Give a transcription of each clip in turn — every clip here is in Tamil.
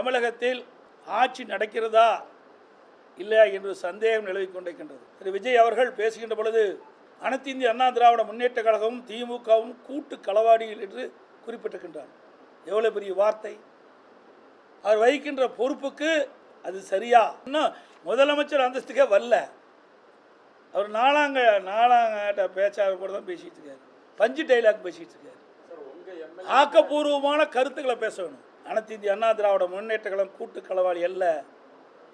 தமிழகத்தில் ஆட்சி நடக்கிறதா இல்லையா என்று சந்தேகம் நிலவிக் கொண்டிருக்கின்றது. திரு விஜய் அவர்கள் பேசுகின்ற பொழுது அனைத்து இந்திய அண்ணா திராவிட முன்னேற்ற கழகமும் திமுகவும் கூட்டு களவாடிகள் என்று குறிப்பிட்டிருக்கின்றார். எவ்வளவு பெரிய வார்த்தை! அவர் வகிக்கின்ற பொறுப்புக்கு அது சரியா? இன்னும் முதலமைச்சர் அந்தஸ்துக்கே வரல. அவர் நாலாங்கட்ட பேச்சாளர் கூட தான் பேசிட்டு இருக்காரு. பஞ்சு டைலாக் பேசிட்டு இருக்காரு. ஆக்கப்பூர்வமான கருத்துக்களை பேச வேணும். அனைத்து இந்திய அண்ணா திராவிட முன்னேற்ற கழகம் கூட்டு களவாளி அல்ல.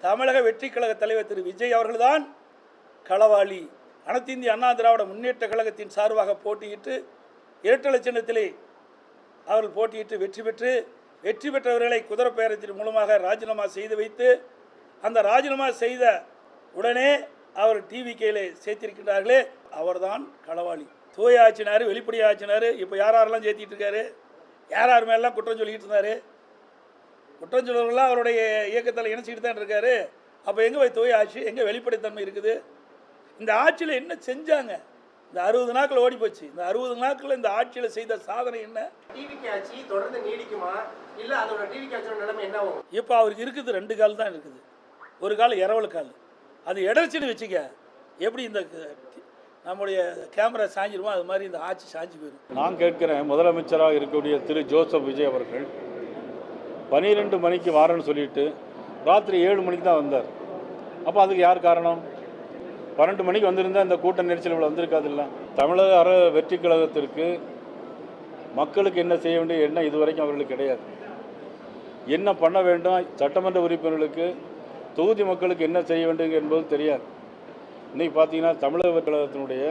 தமிழக வெற்றி கழக தலைவர் திரு விஜய் அவர்கள்தான் களவாளி. அனைத்து இந்திய அண்ணா திராவிட முன்னேற்ற கழகத்தின் சார்பாக போட்டியிட்டு இரட்டை சின்னத்திலே அவர்கள் போட்டியிட்டு வெற்றி பெற்றவர்களை குதிரை பேரத்தின் மூலமாக ராஜினாமா செய்து வைத்து அந்த ராஜினாமா செய்த உடனே அவர் டிவிகேல சேர்த்திருக்கின்றார்களே, அவர்தான் களவாளி. தூய ஆட்சினார், வெளிப்படை ஆட்சினார். இப்போ யாரெல்லாம் சேர்த்திட்டு இருக்காரு? யார் மேலாம் குற்றம் சொல்லிட்டு இருந்தார்? குற்றம் சொல்றவர்களாம் அவருடைய இயக்கத்தில் இணைச்சிக்கிட்டு தான் இருக்காரு. அப்போ எங்கே போய் தூய ஆட்சி, எங்கே வெளிப்படைத்தன்மை இருக்குது? இந்த ஆட்சியில் என்ன செஞ்சாங்க? இந்த 60 நாட்கள் ஓடி போச்சு. இந்த 60 நாட்கள் இந்த ஆட்சியில் செய்த சாதனை என்ன? டிவிகே ஆட்சி தொடர்ந்து நீடிக்குமா இல்ல அதோட டிவிகே ஆட்சியோட நிலைமை என்ன ஆகும்? இப்போ அவருக்கு இருக்குது 2 கால் தான் இருக்குது. ஒரு கால் இரவல் கால். அது இடர்ச்சின்னு வச்சுக்க. எப்படி இந்த நம்முடைய கேமரா சாஞ்சிருமோ அது மாதிரி இந்த ஆட்சி சாஞ்சி போயிடும். நான் கேட்கிறேன், முதலமைச்சராக இருக்கக்கூடிய திரு ஜோசப் விஜய் அவர்கள் 12 மணிக்கு வாரன்னு சொல்லிட்டு ராத்திரி 7 மணிக்கு தான் வந்தார். அப்போ அதுக்கு யார் காரணம்? 12 மணிக்கு வந்திருந்தால் இந்த கூட்ட நெரிசல் இவ்வளோ வந்திருக்காது. இல்லை, தமிழக வெற்றி கழகத்திற்கு மக்களுக்கு என்ன செய்ய வேண்டும் என்ன இதுவரைக்கும் அவர்களுக்கு கிடையாது. என்ன பண்ண வேண்டும், சட்டமன்ற உறுப்பினர்களுக்கு தொகுதி மக்களுக்கு என்ன செய்ய வேண்டும் என்பது தெரியாது. இன்றைக்கி பார்த்தீங்கன்னா தமிழக வெற்றி கழகத்தினுடைய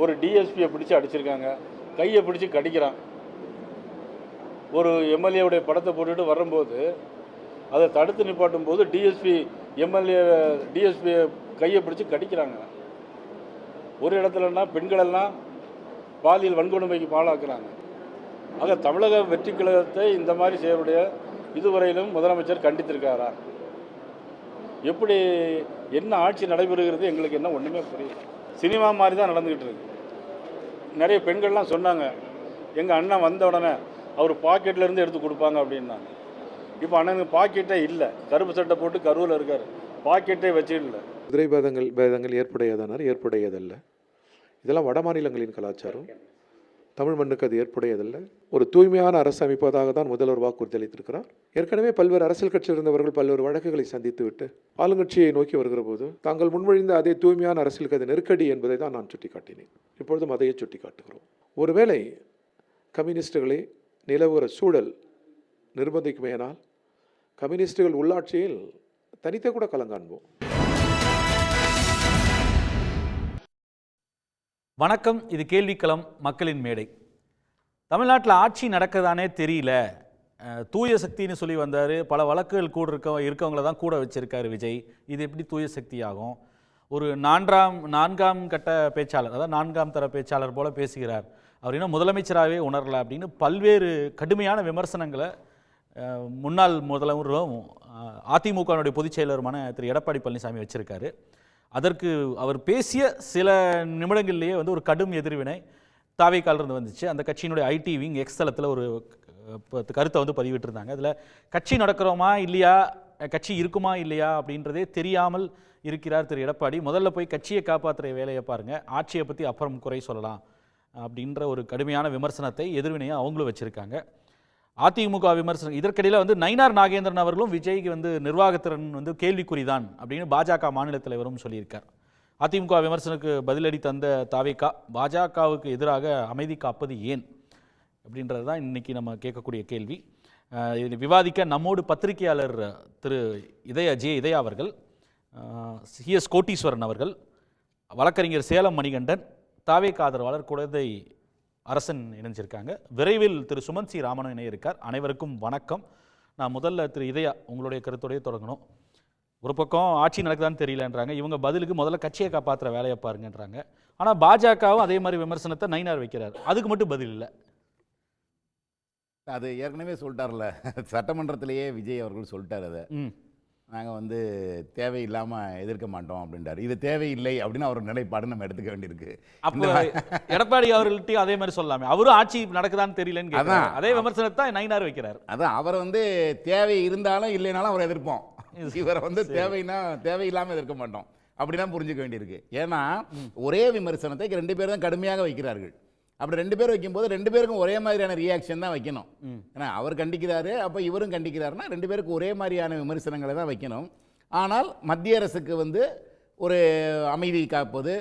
ஒரு டிஎஸ்பியை பிடிச்சி அடிச்சிருக்காங்க, கையை பிடிச்சி கடிக்கிறான். ஒரு எம்எல்ஏவுடைய படத்தை போட்டுட்டு வரும்போது அதை தடுத்து நிப்பாட்டும் போது டிஎஸ்பி கையை பிடிச்சி கடிக்கிறாங்க. ஒரு இடத்துலன்னா பெண்களெல்லாம் பாலியல் வன்கொடுமைக்கு பாழாக்குறாங்க. ஆக தமிழக வெற்றி கழகத்தை இந்த மாதிரி செய்யக்கூடிய இதுவரையிலும் முதலமைச்சர் கண்டித்திருக்காரா? எப்படி என்ன ஆட்சி நடைபெறுகிறது எங்களுக்கு என்ன ஒன்றுமே புரியல. சினிமா மாதிரி தான் நடந்துக்கிட்டு இருக்கு. நிறைய பெண்கள்லாம் சொன்னாங்க, எங்கள் அண்ணன் வந்த உடனே அவர் பாக்கெட்லேருந்து எடுத்து கொடுப்பாங்க அப்படின்னாங்க. இப்போ அண்ணனுக்கு பாக்கெட்டே இல்லை, கருப்பு சட்டை போட்டு கருவில் இருக்கார், பாக்கெட்டே வச்சுக்கல. குதிரை பேதங்கள் ஏற்புடையதானார், ஏற்புடையதல்ல. இதெல்லாம் வட மாநிலங்களின் கலாச்சாரம். தமிழ் மண்ணுக்கு அது ஏற்புடையதல்ல. ஒரு தூய்மையான அரசு அமைப்பதாக தான் முதல்வர் வாக்குறுதி அளித்திருக்கிறார். ஏற்கனவே பல்வேறு அரசியல் கட்சியில் இருந்தவர்கள் பல்வேறு வழக்குகளை சந்தித்துவிட்டு ஆளுங்கட்சியை நோக்கி வருகிற போது தாங்கள் முன்மொழிந்த அதே தூய்மையான அரசியலுக்கு அது நெருக்கடி என்பதை தான் நான் சுட்டிக்காட்டினேன். இப்பொழுதும் அதையே சுட்டிக்காட்டுகிறோம். ஒருவேளை கம்யூனிஸ்டுகளை நிலவுகிற சூழல் நிர்பந்திக்குமேனால் கம்யூனிஸ்டுகள் உள்ளாட்சியில் தனித்த கூட கலங்காண்போம். வணக்கம், இது கேள்விக்களம், மக்களின் மேடை. தமிழ்நாட்டில் ஆட்சி நடக்கதானே தெரியல, தூய சக்தின்னு சொல்லி வந்தார். பல வழக்குகள் கூட இருக்கவங்கள தான் கூட வச்சிருக்காரு விஜய். இது எப்படி தூய சக்தி ஆகும்? ஒரு நான்காம் கட்ட பேச்சாளர், அதாவது 4ஆம் தர பேச்சாளர் போல பேசுகிறார். அவர் இன்னும் முதலமைச்சராகவே உணரல அப்படின்னு பல்வேறு கடுமையான விமர்சனங்களை முன்னாள் முதல்வரும் அதிமுகவினுடைய பொதுச் செயலருமான திரு எடப்பாடி பழனிசாமி வச்சிருக்காரு. அதற்கு அவர் பேசிய சில நிமிடங்கள்லேயே ஒரு கடும் எதிர்வினை தாவேக்காலிருந்து வந்துச்சு. அந்த கட்சியினுடைய ஐடி விங் எக்ஸ் தளத்தில் ஒரு கருத்தை பதிவிட்டிருந்தாங்க. அதில் கட்சி நடக்கிறோமா இல்லையா, கட்சி இருக்குமா இல்லையா அப்படின்றதே தெரியாமல் இருக்கிறார் திரு எடப்பாடி. முதல்ல போய் கட்சியை காப்பாற்றுற வேலையை பாருங்கள், ஆட்சியை பற்றி அப்புறம் குறை சொல்லலாம் அப்படின்ற ஒரு கடுமையான விமர்சனத்தை எதிர்வினையை அவங்களும் வச்சுருக்காங்க. அதிமுக விமர்சனம் இதற்கிடையில் நயினார் நாகேந்திரன் அவர்களும் விஜய்க்கு நிர்வாகத்திறன் கேள்விக்குறிதான் அப்படின்னு பாஜக மாநில தலைவரும் சொல்லியிருக்கார். அதிமுக விமர்சனத்துக்கு பதிலடி தந்த தாவேகா பாஜகவுக்கு எதிராக அமைதி காப்பது ஏன் அப்படின்றது தான் இன்றைக்கி நம்ம கேட்கக்கூடிய கேள்வி. இதில் விவாதிக்க நம்மோடு பத்திரிகையாளர் திரு இதயா அவர்கள், சிஎஸ் கோட்டீஸ்வரன் அவர்கள், வழக்கறிஞர் சேலம் மணிகண்டன், தாவேகா ஆதரவாளர் குழந்தை அரசன் இணைஞ்சிருக்காங்க. விரைவில் திரு சுமந்த் சி ராமன் இணைய இருக்கார். அனைவருக்கும் வணக்கம். நான் முதல்ல திரு இதயா உங்களுடைய கருத்தோடையே தொடங்கணும். ஒரு பக்கம் ஆட்சி நடக்குதான்னு தெரியலன்றாங்க, இவங்க பதிலுக்கு முதல்ல கட்சியை காப்பாற்றுற வேலையை பாருங்கன்றாங்க. ஆனால் பாஜகவும் அதே மாதிரி விமர்சனத்தை நயினார் வைக்கிறார், அதுக்கு மட்டும் பதில் இல்லை. அது ஏற்கனவே சொல்லிட்டார்ல, சட்டமன்றத்திலேயே விஜய் அவர்கள் சொல்லிட்டார். அதை நாங்கள் வந்து தேவையில்லாமல் எதிர்க்க மாட்டோம் அப்படின்றாரு. இது தேவையில்லை அப்படின்னு அவர் நிலைப்பாடு நம்ம எடுத்துக்க வேண்டியிருக்கு. அப்போ எடப்பாடி அவர்கள்ட்டையும் அதே மாதிரி சொல்லலாமே, அவரும் ஆட்சி நடக்குதான்னு தெரியலன்னு கேட்கிறாரு. அதே விமர்சனத்தை நயினார் வைக்கிறார். அதான் அவர் வந்து தேவை இருந்தாலும் இல்லைனாலும் அவரை எதிர்ப்போம். இவரை வந்து தேவையில்லாமல் எதிர்க்க மாட்டோம் அப்படிதான் புரிஞ்சுக்க வேண்டியிருக்கு. ஏன்னா ஒரே விமர்சனத்தை 2 பேரும் தான் கடுமையாக வைக்கிறார்கள். அப்படி 2 பேர் வைக்கும்போது 2 பேருக்கும் ஒரே மாதிரியான ரியாக்ஷன் தான் வைக்கணும். ஏன்னா அவர் கண்டிக்கிறாரு, அப்போ இவரும் கண்டிக்கிறாருன்னா 2 பேருக்கும் ஒரே மாதிரியான விமர்சனங்களை தான் வைக்கணும். ஆனால் மத்திய அரசுக்கு வந்து ஒரு அமைதி காப்பது,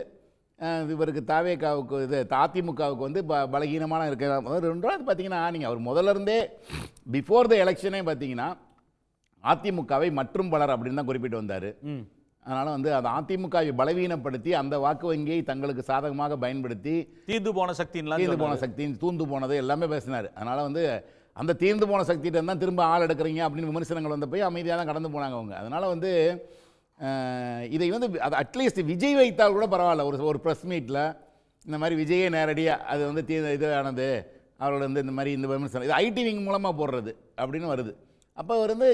இவருக்கு தாவேகாவுக்கு இது அதிமுகவுக்கு வந்து பலகீனமான இருக்கிற ரெண்டாவது பார்த்தீங்கன்னா, நீங்கள் அவர் முதல்ல இருந்தே பிஃபோர் த எலெக்ஷனே பார்த்தீங்கன்னா அதிமுகவை மற்றும் பலர் அப்படின்னு தான் குறிப்பிட்டு வந்தார். அதனால் வந்து அது அதிமுகவை பலவீனப்படுத்தி அந்த வாக்கு வங்கியை தங்களுக்கு சாதகமாக பயன்படுத்தி தீர்ந்து போன சக்தி தூந்து போனது எல்லாமே பேசினார். அதனால் வந்து அந்த தீர்ந்து போன சக்திகிட்ட தான் திரும்ப ஆள் எடுக்கிறீங்க அப்படின்னு விமர்சனங்கள் வந்த போய் அமைதியாக தான் கடந்து போனாங்க அவங்க. அதனால் வந்து இதை வந்து அது அட்லீஸ்ட் விஜய் வைத்தால் கூட பரவாயில்ல. ஒரு ப்ரெஸ் மீட்டில் இந்த மாதிரி விஜயே நேரடியாக அது வந்து இது ஆனது அவரோட வந்து இந்த மாதிரி இந்த விமர்சனம் இது ஐடி விங் மூலமாக போடுறது அப்படின்னு வருது. அப்போ அவர் வந்து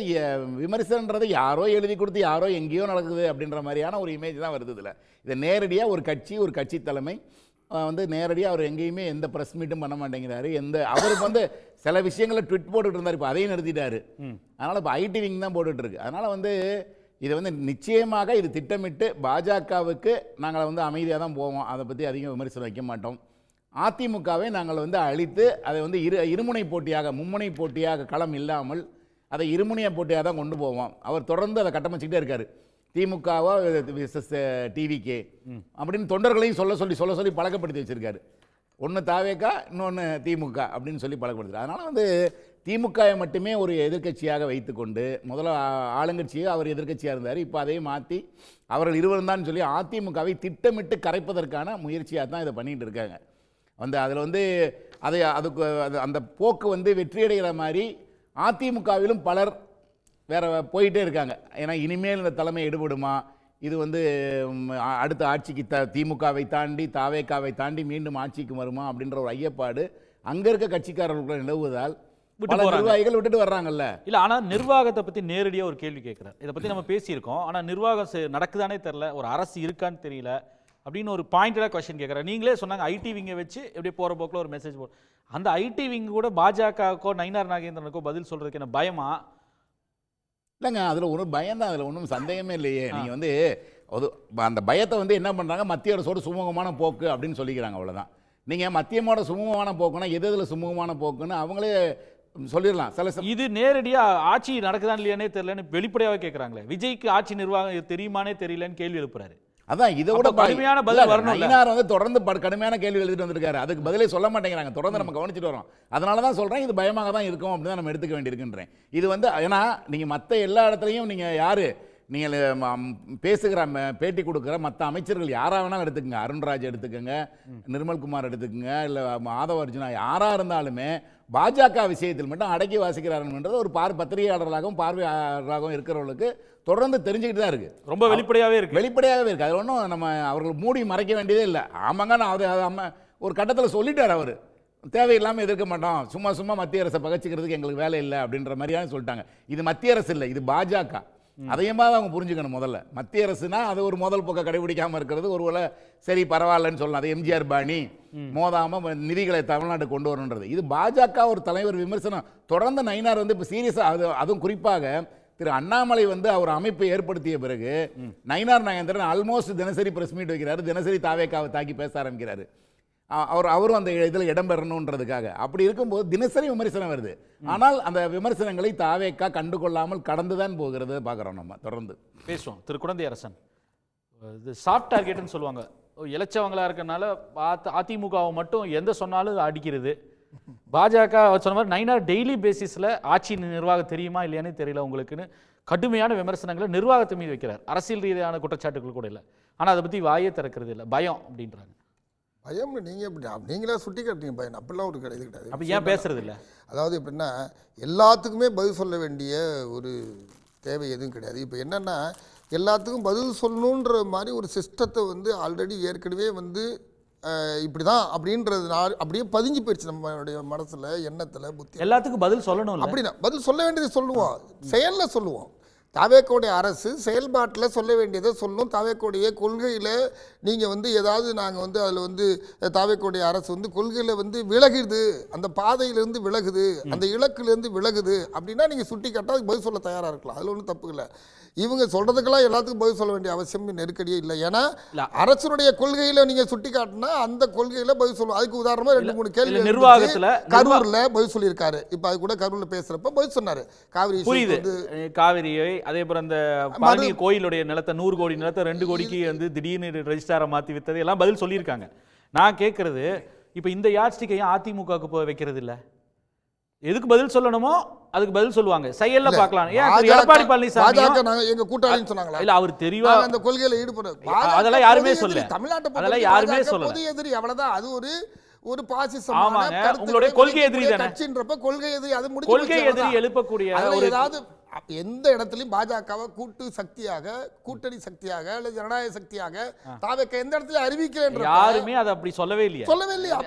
விமர்சனன்றது யாரோ எழுதி கொடுத்து யாரோ எங்கேயோ நடக்குது அப்படின்ற மாதிரியான ஒரு இமேஜ் தான் வருது. இதில் இதை நேரடியாக ஒரு கட்சி தலைமை வந்து நேரடியாக அவர் எங்கேயுமே எந்த ப்ரெஸ் மீட்டும் பண்ண மாட்டேங்கிறாரு. அவருக்கு வந்து சில விஷயங்களை ட்விட் போட்டுட்டு இருந்தார், இப்போ அதையும் நிறுத்திட்டாரு. அதனால் இப்போ ஐடி விங் தான் போட்டுட்ருக்கு. அதனால் வந்து இதை வந்து நிச்சயமாக இது திட்டமிட்டு பாஜகவுக்கு நாங்கள் வந்து அமைதியாக தான் போவோம், அதை பற்றி அதிகம் விமர்சனம் வைக்க மாட்டோம். அதிமுகவை நாங்கள் வந்து அழித்து அதை வந்து இருமுனை போட்டியாக மும்முனை போட்டியாக களம் இல்லாமல் அதை இருமுனையை போட்டியாக தான் கொண்டு போவோம். அவர் தொடர்ந்து அதை கட்டமைச்சிக்கிட்டே இருக்கார். திமுகவா டிவிகே அப்படின்னு தொண்டர்களையும் சொல்ல சொல்லி பழக்கப்படுத்தி வச்சிருக்காரு. ஒன்று தாவேகா, இன்னொன்று திமுக அப்படின்னு சொல்லி பழக்கப்படுத்துறாரு. அதனால் வந்து திமுகவை மட்டுமே ஒரு எதிர்க்கட்சியாக வைத்துக்கொண்டு முதல்ல ஆளுங்கட்சியை அவர் எதிர்க்கட்சியாக இருந்தார். இப்போ அதையும் மாற்றி அவர்கள் இருவரும் தான் சொல்லி அதிமுகவை திட்டமிட்டு கரைப்பதற்கான முயற்சியாக தான் இதை பண்ணிகிட்டு இருக்காங்க. வந்து அதில் வந்து அந்த போக்கு வந்து வெற்றியடைகிற மாதிரி அதிமுகவிலும் பலர் வேற போயிட்டே இருக்காங்க. ஏன்னா இனிமேல் இந்த தலைமை எடுபடுமா, இது வந்து அடுத்த ஆட்சிக்கு திமுகவை தாண்டி தாவேகாவை தாண்டி மீண்டும் ஆட்சிக்கு வருமா அப்படின்ற ஒரு ஐயப்பாடு அங்கே இருக்க கட்சிக்காரர்களுக்குள்ள நிலவுவதால் பல நிர்வாகிகள் விட்டுட்டு வர்றாங்கல்ல. இல்லை, ஆனால் நிர்வாகத்தை பற்றி நேரடியாக ஒரு கேள்வி கேட்குறாரு. இதை பற்றி நம்ம பேசியிருக்கோம். ஆனால் நிர்வாகம் நடக்குதானே தெரில, ஒரு அரசு இருக்கான்னு தெரியல அப்படின்னு ஒரு பாயிண்டடாக கொஸ்டின் கேட்குறாரு. நீங்களே சொன்னாங்க ஐடி விங்கை வச்சு எப்படி போகிற போக்கில் ஒரு மெசேஜ் போடும். அந்த ஐடி விங் கூட பாஜகவுக்கோ நயினார் நாகேந்திரனுக்கோ பதில் சொல்றதுக்கு என்ன பயமா? இல்லைங்க, அதில் ஒன்றும் பயம்தான், அதில் ஒன்றும் சந்தேகமே இல்லையே. நீங்கள் வந்து அந்த பயத்தை வந்து என்ன பண்ணுறாங்க, மத்திய அரசோட சுமூகமான போக்கு அப்படின்னு சொல்லிக்கிறாங்க, அவ்வளோதான். நீங்கள் மத்தியமோட சுமூகமான போக்குன்னா எதில் சுமூகமான போக்குன்னு அவங்களே சொல்லிடலாம். இது நேரடியாக ஆட்சி நடக்குதான் இல்லையானே தெரியலன்னு வெளிப்படையாக கேட்குறாங்களே. விஜய்க்கு ஆட்சி நிர்வாகம் தெரியுமானே தெரியலன்னு கேள்வி எழுப்புறாரு. அதான் இதை விட கடுமையான பதில் வரணும். நயினார் வந்து தொடர்ந்து கடுமையான கேள்வி எழுதிட்டு வந்திருக்காரு. அதுக்கு பதிலே சொல்ல மாட்டேங்கிறாங்க. தொடர்ந்து நம்ம கவனிச்சுட்டு வரோம். அதனால தான் சொல்றேன், இது பயமாக தான் இருக்கும் அப்படின்னு தான் நம்ம எடுத்துக்க வேண்டியிருக்குன்றேன். இது வந்து ஏன்னா நீங்க மற்ற எல்லா இடத்துலையும் நீங்க யாரு நீங்கள் பேசுகிற பேட்டி கொடுக்குற மற்ற அமைச்சர்கள் யாராக வேணாலும் எடுத்துக்கங்க, அருண்ராஜ் எடுத்துக்கோங்க, நிர்மல்குமார் எடுத்துக்கோங்க, இல்லை ஆதவ அர்ஜுனா யாராக இருந்தாலுமே பாஜக விஷயத்தில் மட்டும் அடக்கி வாசிக்கிறாருன்றது ஒரு பத்திரிகையாளர்களாகவும் பார்வையாளர்களாகவும் இருக்கிறவர்களுக்கு தொடர்ந்து தெரிஞ்சுக்கிட்டு தான் இருக்குது. ரொம்ப வெளிப்படையாகவே இருக்குது. அது ஒன்றும் நம்ம அவர்கள் மூடி மறைக்க வேண்டியதே இல்லை. ஆமாங்க, நான் ஒரு கட்டத்தில் சொல்லிட்டார். அவர் தேவையில்லாமல் எதிர்க்க மாட்டோம், சும்மா மத்திய அரசை பகச்சிக்கிறதுக்கு எங்களுக்கு வேலை இல்லை அப்படின்ற மாதிரியான சொல்லிட்டாங்க. இது மத்திய அரசு இல்லை, இது பாஜக. அதையுமா அவங்க புரிஞ்சுக்கணும். முதல்ல மத்திய அரசுனா அது ஒரு முதல் போக்க கடைபிடிக்காமல் இருக்கிறது ஒருவேளை சரி பரவாயில்லன்னு சொல்லலாம். அது எம்ஜிஆர் பாணி மோதாமல் நிதிகளை தமிழ்நாடு கொண்டு வரணுன்றது. இது பாஜக ஒரு தலைவர் விமர்சனம் தொடர்ந்து நயினார் வந்து இப்போ சீரியஸாக அதுவும் குறிப்பாக திரு அண்ணாமலை வந்து அவர் அமைப்பை ஏற்படுத்திய பிறகு நயினார் நாகேந்திரன் ஆல்மோஸ்ட் தினசரி பிரஸ் மீட் வைக்கிறாரு, தினசரி தாவேகாவை தாக்கி பேச ஆரம்பிக்கிறாரு. அவரும் அந்த இதில் இடம்பெறணுன்றதுக்காக. அப்படி இருக்கும்போது தினசரி விமர்சனம் வருது. ஆனால் அந்த விமர்சனங்களை தாவேகா கண்டுகொள்ளாமல் கடந்துதான் போகிறது பார்க்குறோம். நம்ம தொடர்ந்து பேசுவோம். திரு குழந்தை அரசன், இது சாஃப்ட் டார்கெட்னு சொல்லுவாங்க. இளைச்சவங்களா இருக்கனால அதிமுகவை மட்டும் எந்த சொன்னாலும் அடிக்கிறது. பாஜக சொன்ன மாதிரி நயினார் டெய்லி பேசிஸில் ஆட்சி நிர்வாகம் தெரியுமா இல்லையானே தெரியல உங்களுக்குன்னு கடுமையான விமர்சனங்களை நிர்வாகத்தை மீது வைக்கிறார். அரசியல் ரீதியான குற்றச்சாட்டுகள் கூட இல்லை. ஆனால் அதை பற்றி வாயே திறக்கிறது இல்லை, பயம் அப்படின்றாங்க. பயம் நீங்கள் எப்படி நீங்களே சுட்டி காட்டுறீங்க பயம், அப்படிலாம் ஒரு இது கிடையாது. அப்போ ஏன் பேசுறது இல்லை? அதாவது எப்படின்னா எல்லாத்துக்குமே பதில் சொல்ல வேண்டிய ஒரு தேவை எதுவும் கிடையாது. இப்போ என்னென்னா எல்லாத்துக்கும் பதில் சொல்லணுன்ற மாதிரி ஒரு சிஸ்டத்தை வந்து ஆல்ரெடி ஏற்கனவே வந்து இப்படி தான் அப்படின்றது அப்படியே பதிஞ்சு போயிடுச்சு நம்மளுடைய மனசில், எண்ணத்தில், புத்தி. எல்லாத்துக்கும் பதில் சொல்லணும் அப்படின்னா பதில் சொல்ல வேண்டியது சொல்லுவோம், செயலில் சொல்லுவோம். தாவேக்கோடைய அரசு செயல்பாட்டில் சொல்ல வேண்டியதை சொல்லணும். தாவேக்கோடைய கொள்கையில் நீங்கள் வந்து ஏதாவது நாங்கள் வந்து அதில் வந்து தாவேக்கோடைய அரசு வந்து கொள்கையில் வந்து விலகுது, அந்த பாதையிலேருந்து விலகுது, அந்த இலக்குலேருந்து விலகுது அப்படின்னா நீங்கள் சுட்டி காட்டால் அதுக்கு பதில் சொல்ல தயாராக இருக்கலாம். அதில் ஒன்றும் தப்பு இல்லை. இவங்க சொல்கிறதுக்கெல்லாம் எல்லாத்துக்கும் பதில் சொல்ல வேண்டிய அவசியம் நெருக்கடியே இல்லை. ஏன்னா அரசுடைய கொள்கையில் நீங்கள் சுட்டி காட்டினா அந்த கொள்கையில் பதில் சொல்லுவோம். அதுக்கு உதாரணமாக 2-3 கேள்வி நிர்வாகத்தில் கரூரில் பதில் சொல்லியிருக்காரு. இப்போ அது கூட கரூரில் பேசுகிறப்ப பதில் சொன்னார். காவிரி புரியுது. காவிரியை அதே போல அந்த பழனி கோயிலுடைய நிலத்தை 100 கோடி நிலத்தை 2 கோடிக்கு வந்து திடீர்னு ரெஜிஸ்டாரை மாற்றி வித்தது எல்லாம் பதில் சொல்லியிருக்காங்க. நான் கேட்கறது இப்போ இந்த யாட்ஸ்டிக்கையும் அதிமுகவுக்கு போய் வைக்கிறது இல்லை. எதுக்கு பதில் சொல்லணுமோ அதுக்கு பதில் சொல்லுவாங்க. செயல்ல பார்க்கலாம். ஏன் எடப்பாடி பழனிசாமி எங்க கூட்டாளின்னு சொன்னாங்களா? இல்ல அவர் தெரியவா அந்த கொள்கையில ஈடுபட அதெல்லாம் யாருமே சொல்லல. தமிழ்நாட்டை அதெல்லாம் யாருமே சொல்லல. பொது எதிரி அவ்வளவுதான். அது ஒரு பாசிசம். ஆமாங்க, உங்களுடைய கொள்கை எதிரி தானே. கட்சின்றப்ப கொள்கை எதிரி. அது முடிஞ்சு கொள்கை எதிரி எழுப்பக்கூடிய ஒரு ஏதாவது எந்த இடத்துலயும் பாஜகவை கூட்டு சக்தியாக, கூட்டணி சக்தியாக அல்ல ஜனநாயக சக்தியாக தாவேக்க எந்த இடத்துல அறிவிக்கிறேன் யாருமே அதை அப்படி சொல்லவே இல்லையா? சொல்லவே இல்லையா?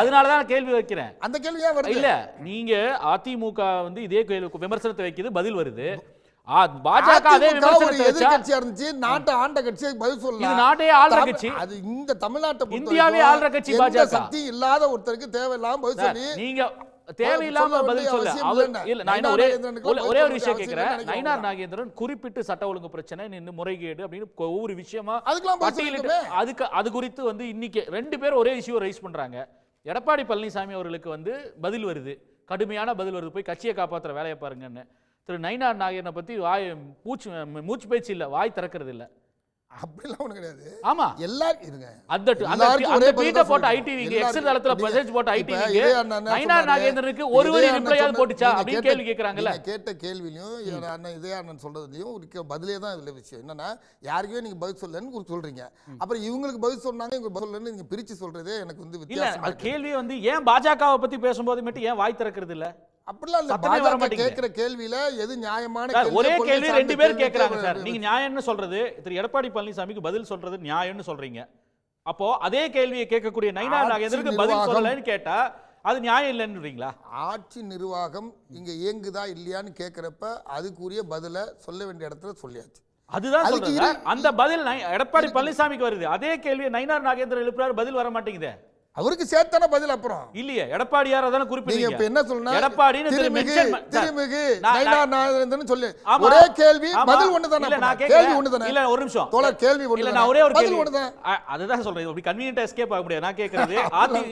அதனாலதான் நான் கேள்வி வைக்கிறேன். அந்த கேள்வி ஏன் வருது? இல்ல நீங்க அதிமுக வந்து இதே விமர்சனத்தை வைக்குது, பதில் வருது. பாஜக அதே விமர்சனத்தை எதிர்க்கட்சியா இருந்துச்சு, நாட்டை ஆண்ட கட்சி பதில் சொல்லல. இது நாட்டே ஆள்ற கட்சி. அது இந்த தமிழ்நாட்டை இந்தியாவே ஆள்ற கட்சி பாஜக. சக்தி இல்லாத ஒருத்தருக்கு தேவையில்லாம பதில் சொல்லி நீங்க தேவையில்லாம பதில் சொல்ல. இல்ல நான் ஒரே ஒரு விஷயம் கேட்கிறேன். நயினார் நாகேந்திரன் குறிப்பிட்டு சட்ட ஒழுங்கு பிரச்சனை, முறைகேடு அப்படின்னு ஒவ்வொரு விஷயமா பட்டியலிட்டு அது குறித்து வந்து இன்னைக்கு 2 பேரும் ஒரே இஷ்யூ ரைஸ் பண்றாங்க. எடப்பாடி பழனிசாமி அவர்களுக்கு வந்து பதில் வருது, கடுமையான பதில் வருது, போய் கட்சியை காப்பாற்றுற வேலையை பாருங்கன்னு. திரு நயினார் நாகேந்திரனை பத்தி மூச்சு பேச்சு இல்லை, வாய் திறக்கிறது இல்லை. அப்படிலாம் ஒண்ணு கிடையாது. ஆமா எல்லாரும் இருங்க. அந்த ட்வீட்டை போட்ட ஐடிவிக்கு எக்ஸ் தளத்துல மெசேஜ் போட்ட ஐடிவிக்கு நயினார் நாகேந்திரனுக்கு ஒரு ரிப்ளையாவது போட்டுச்சா அப்படின்னு கேள்வி கேக்குறாங்கல்ல. கேட்ட கேள்வியிலும் அண்ணன் இதே அண்ணன் சொல்றதுலயும் பதிலே தான் இதுல விஷயம். என்னன்னா யாருக்குமே நீங்க பதில் சொல்லலன்னு சொல்றீங்க, அப்புறம் இவங்களுக்கு பதில் சொன்னாங்க இவங்க பதில் சொல்லலன்னு நீங்க பிரிச்சு சொல்றதே எனக்கு வந்து வித்தியாசமா இருக்கு. கேள்வி வந்து ஏன் பாஜகவை பத்தி பேசும்போது மட்டும் ஏன் வாய் திறக்கிறது இல்ல? அப்படிலாம் இல்ல. பாஜக கேக்குற கேள்வியில எது நியாயமான ஒரே கேள்வி 2 பேர் கேக்குறாங்க சார். நீங்க நியாயம்னு சொல்றது திரு எடப்பாடி பழனிசாமிக்கு பதில் சொல்றது நியாயம்னு சொல்றீங்க. அப்போ அதே கேள்வியை கேட்கக்கூடிய நயினார் நாகேந்திரனுக்கு பதில் சொல்லலன்னு கேட்டா அது நியாயம் இல்லைன்றீங்களா? ஆட்சி நிர்வாகம் இங்க இயங்குதா இல்லையான்னு கேட்கிறப்ப அதுக்குரிய பதில சொல்ல வேண்டிய இடத்துல சொல்லியாச்சு. அதுதான் சொல்றேன். அந்த பதில் எடப்பாடி பழனிசாமிக்கு வருது. அதே கேள்வியை நயினார் நாகேந்திரன் எழுப்புறாரு, பதில் வர மாட்டேங்குது. அவருக்கு சேர்த்தான பதில் அப்புறம் இல்லையே. எடப்பாடியார் அதான குறிப்பிட்டீங்க. இப்ப என்ன சொல்லணும்? எடப்பாடின்னு திருமிகு நயினார் நாகேந்திரன் சொல்லு. ஒரே கேள்வி பதில் ஒண்ணுதானே. கேள்வி ஒண்ணுதானே. இல்ல ஒரு நிமிஷம் தோழர், கேள்வி ஒண்ணு. இல்ல நான் ஒரே ஒரு கேள்வி அதுதான் சொல்றேன். அப்படி கன்வீனியன்ட்டா எஸ்கேப் ஆக முடியாது. நான் கேக்குறது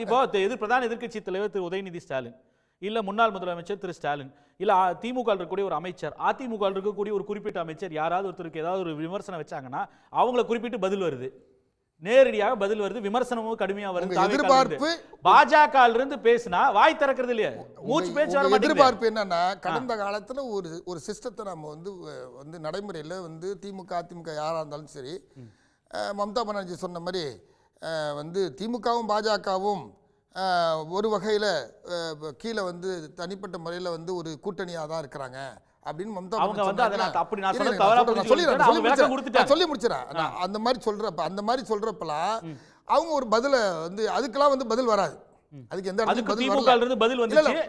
இப்போ பிரதான எதிர்க்கட்சி தலைவர் திரு உதயநிதி ஸ்டாலின், இல்ல முன்னாள் முதலமைச்சர் திரு ஸ்டாலின், இல்ல திமுக இருக்கக்கூடிய ஒரு அமைச்சர், அதிமுக இருக்கக்கூடிய ஒரு குறிப்பிட்ட அமைச்சர் யாராவது ஒருத்தருக்கு ஏதாவது ஒரு விமர்சனம் வச்சாங்கன்னா அவங்களை குறிப்பிட்டு பதில் வருது, நேரடியாக பதில் வருது, விமர்சனமும் கடுமையா வருது. எதிர்பார்ப்பு பாஜக இருந்து பேசினா வாய் திறக்கிறது இல்லையா? மூச்சு பேச்சு வர மாட்டேங்குது. எதிர்பார்ப்பு என்னன்னா கடந்த காலத்துல ஒரு சிஸ்டத்தை நம்ம வந்து நடைமுறையில வந்து திமுக அதிமுக யாரா இருந்தாலும் சரி, மம்தா பானர்ஜி சொன்ன மாதிரி வந்து திமுகவும் பாஜகவும் ஒரு வகையில கீழே வந்து தனிப்பட்ட முறையில வந்து ஒரு கூட்டணியா தான் இருக்கிறாங்க அப்படின்னு மம்தா சொல்லி முடிச்சிடறேன். அந்த மாதிரி சொல்றப்பலாம் அவங்க ஒரு பதில வந்து அதுக்கெல்லாம் வந்து பதில் வராது. அதுக்கு எந்த பதில் வந்துச்சு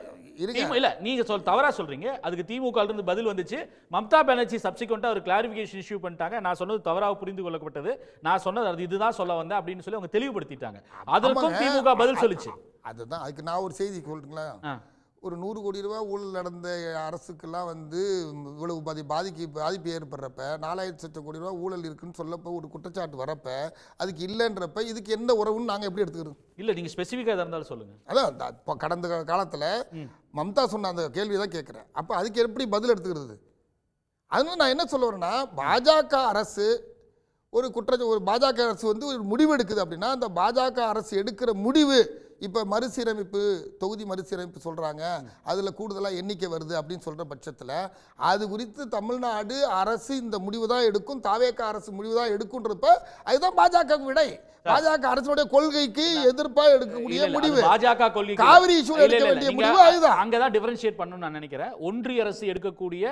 இல்ல, நீங்க தவறா சொல்றீங்க. அதுக்கு திமுக இருந்து பதில் வந்துச்சு. மம்தா பானர்ஜி சப்சிக்வெண்டா ஒரு கிளாரிஃபிகேஷன் இஷ்யூ பண்ணிட்டாங்க. நான் சொன்னது தவறாக புரிந்து கொள்ளப்பட்டது, நான் சொன்னது இதுதான் சொல்ல வந்தேன் அப்படின்னு சொல்லி அவங்க தெளிவுபடுத்திட்டாங்க. அதற்கும் திமுக பதில் சொல்லிச்சு. அதுதான் அதுக்கு நான் ஒரு செய்தி சொல்றீங்களா? ஒரு 100 கோடி ரூபாய் ஊழல் நடந்த அரசுக்கெல்லாம் வந்து இவ்வளவு பாதிப்பு ஏற்படுறப்ப 4000 கோடி ரூபாய் ஊழல் இருக்குன்னு சொல்லப்போ ஒரு குற்றச்சாட்டு வரப்ப அதுக்கு இல்லைன்றப்ப இதுக்கு என்ன உறவுன்னு நாங்கள் எப்படி எடுத்துக்கிறோம்? இல்லை, நீங்கள் ஸ்பெசிஃபிக்காக இருந்தாலும் சொல்லுங்கள். அதான் இப்போ கடந்த காலத்தில் மம்தா சொன்ன அந்த கேள்வி தான் கேட்குறேன். அப்போ அதுக்கு எப்படி பதில் எடுத்துக்கிறது? அதனால நான் என்ன சொல்ல வரேன்னா, பாஜக அரசு ஒரு பாஜக அரசு வந்து ஒரு முடிவு எடுக்குது அப்படின்னா அந்த பாஜக அரசு எடுக்கிற முடிவு இப்போ மறுசீரமைப்பு, தொகுதி மறுசீரமைப்பு சொல்கிறாங்க, அதில் கூடுதலாக எண்ணிக்கை வருது அப்படின்னு சொல்கிற பட்சத்தில் அது குறித்து தமிழ்நாடு அரசு இந்த முடிவு தான் எடுக்கும், தாவேக அரசு முடிவு தான் எடுக்குன்றப்ப அதுதான் பாஜக விடை. பாஜக அரசுடைய கொள்கைக்கு எதிர்ப்பாக எடுக்கக்கூடிய முடிவு, பாஜக கொள்கை காவிரி இஷ்யூ எடுக்க வேண்டிய முடிவு அதுதான். அங்கதான் டிஃபரன்ஷியேட் பண்ணணும்னு நான் நினைக்கிறேன். ஒன்றிய அரசு எடுக்கக்கூடிய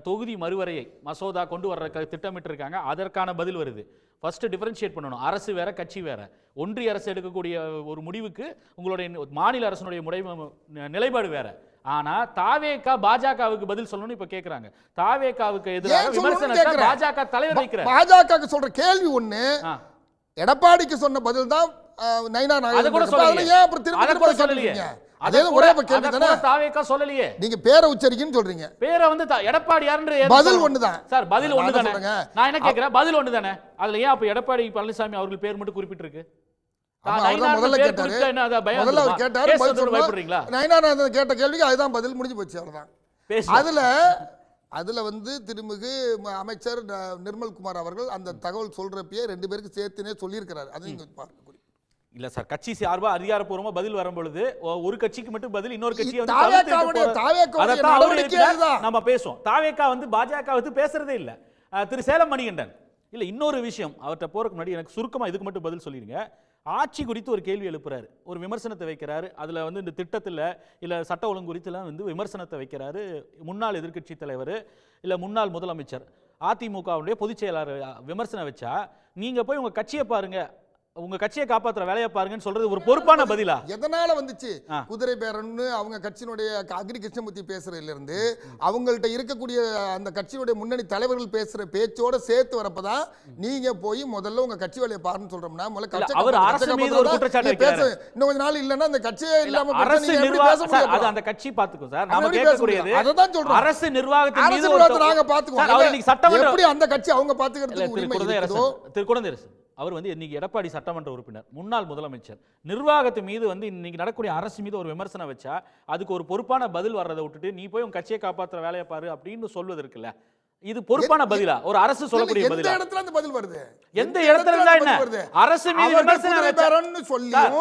தொகுதி மறுவரையை மசோதா கொண்டு வர்ற திட்டமிட்டு இருக்காங்க, அதற்கான பதில் வருது. ஃபர்ஸ்ட் டிஃபரன்ஷியேட் பண்ணணும். அரசு வேற, கட்சி வேற. ஒன்றிய அரசு எடுக்கக்கூடிய ஒரு முடிவுக்கு உங்களுடைய மாநில அரசனுடைய நிலைப்பாடு வேற. ஆனா தாவேகா பாஜகவுக்கு பதில் சொல்லணும்னு இப்ப கேக்குறாங்க. தாவேகாவுக்கு எதிராக ஏன் சொல்லணும்னு விமர்சனத்தை கேக்குறேன். பாஜக தலைவர் வைக்கிறார். பாஜகவுக்கு சொல்ற கேள்வி ஒண்ணு, ஆ. எடப்பாடிக்கு சொன்ன பதில் தான் நைனா அத கூட நாகேந்திரன். சொல்லலையே. அதுல ஏன் அப்புறம் திரும்ப அத திரும்ப கூட சொல்லலையே. சொல்றீங்க? அத அதே கூட ஒரே கேள்வி அத தானே. கூட தாவேகா சொல்லலையே. நீங்க பேரை உச்சரிக்கன்னு சொல்றீங்க. பேரை வந்து எடப்பாடி யாருன்ற பதில் ஒண்ணுதான். சார் பதில் நான் ஒண்ணுதானே. சொல்றேங்க. நான் என்ன கேக்குறேன், பதில் ஒண்ணுதானே. அதுல ஏன் அப்ப எடப்பாடி பழனிசாமி அவர்கள் பேர் மட்டும் குறிப்பிட்டிருக்கு? ஆமா, அவர்தான் முதல்ல கேட்டாரு. முதல்ல அவர் கேட்டாரு, பதில் பயப்படுறீங்களா? சொல்லணும். நயினார் கேட்ட கேள்விக்கு அதுதான் பதில், முடிஞ்சு போச்சு, அவ்வளவுதான். பேசு. அதுல வந்து திருமிகு அமைச்சர் நிர்மல்குமார் அவர்கள் அந்த தகவல் சொல்றப்பயே 2 பேருக்கு சேர்த்துனே சொல்லியிருக்கிறாரு. அதை நீங்க பார்க்க. இல்ல சார், கட்சி சார்பா அதிகாரப்பூர்வமா பதில் வரும் பொழுது ஒரு கட்சிக்கு மட்டும் பதில், இன்னொரு கட்சியை வந்து தாவேகாவுடைய நடவடிக்கை அதுதான். நம்ம பேசுவோம். தாவேகா வந்து பாஜக வந்து பேசுறதே இல்ல. திரு சேலம் மணிகண்டன், இல்ல இன்னொரு விஷயம் அவர்கிட்ட போறதுக்கு முன்னாடி எனக்கு சுருக்கமா இதுக்கு மட்டும் பதில் சொல்லிருங்க. ஆட்சி குறித்து ஒரு கேள்வி எழுப்புறாரு, ஒரு விமர்சனத்தை வைக்கிறாரு. அதுல வந்து இந்த திட்டத்தில் இல்ல சட்ட ஒழுங்கு குறித்துலாம் வந்து விமர்சனத்தை வைக்கிறாரு முன்னாள் எதிர்க்கட்சி தலைவர் இல்ல முன்னாள் முதலமைச்சர். அதிமுகவுடைய பொதுச் செயலாளர் விமர்சனம் வச்சா நீங்க போய் உங்க கட்சியை பாருங்க, உங்க கட்சியை காப்பாத்துற வேலையை பாருங்கன்னு சொல்றது ஒரு பொறுப்பான பதிலா? எதனால வந்துச்சு? குதிரை பேரன்னு அவங்க கட்சியினுடைய அக்ரி கிருஷ்ணமூர்த்தி பேசுறதுல இருந்து அவங்கள்ட்ட இருக்கக்கூடிய அந்த கட்சியுடைய முன்னணி தலைவர்கள் பேசுற பேச்சோட சேர்த்து வரப்பதான் நீங்க போய் முதல்ல உங்க கட்சி வேலையை பாருன்னு சொல்றோம்னா, முதல்ல கட்சி அவர் அரசு மீது ஒரு குற்றச்சாட்டு வைக்கிறாரு. இன்னும் கொஞ்ச நாள் இல்லன்னா அந்த கட்சியே இல்லாம அரசு நிர்வாகம் அது அந்த கட்சி பாத்துக்கும் சார். நாம கேட்கக்கூடியது அததான் சொல்றோம். அரசு நிர்வாகத்தின் மீது நாங்க பாத்துக்குவோம். அவர் இன்னைக்கு சட்டமன்ற எப்படி அந்த கட்சி அவங்க பாத்துக்கிறதுக்கு உரிமை இருக்குதோ. திரு குழந்தையரசு அவர் வந்து இன்னைக்கு எடப்பாடி சட்டமன்ற உறுப்பினர், முன்னாள் முதலமைச்சர். நிர்வாகத்து மீது வந்து இன்னைக்கு நடக்கக்கூடிய அரசு மீது ஒரு விமர்சனம் வச்சா அதுக்கு ஒரு பொறுப்பான பதில் வர்றதை விட்டுட்டு நீ போய் உன் கட்சியை காப்பாற்றுற வேலையை பாரு அப்படின்னு சொல்வது இருக்குல்ல, இது பொறுப்பான பதிலா? ஒரு அரசு சொல்லக்கூடிய பதிலா? எந்த இடத்துல அந்த பதில் வருது? எந்த இடத்துல இருந்தா என்ன? அரசு மீது விமர்சனம் வச்சாருன்னு சொல்லியும்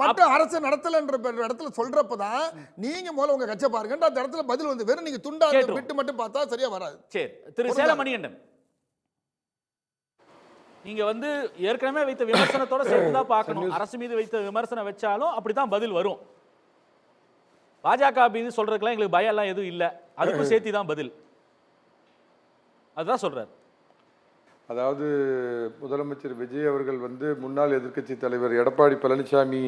மற்ற அரசு நடத்தலன்ற இடத்துல சொல்றப்பதான் நீங்க முதல்ல உங்க கட்சியை பாருங்க அந்த இடத்துல பதில் வந்து வெறும் நீங்க துண்டா விட்டு மட்டும் பார்த்தா சரியா வராது. சரி, திரு சேலமணிகண்டன், நீங்க வந்து ஏற்கனவே வைத்த விமர்சனத்தோட சேர்த்து தான் பார்க்கணும். அரசு மீது வைத்த விமர்சனம் வச்சாலும் அப்படித்தான் பதில் வரும். பாஜக மீது சொல்றதுக்கெல்லாம் எங்களுக்கு பயம் எல்லாம் எதுவும் இல்லை, அதுக்கும் சேர்த்து தான் பதில். அதுதான் சொல்றாரு. அதாவது முதலமைச்சர் விஜய் அவர்கள் வந்து முன்னாள் எதிர்க்கட்சி தலைவர் எடப்பாடி பழனிசாமி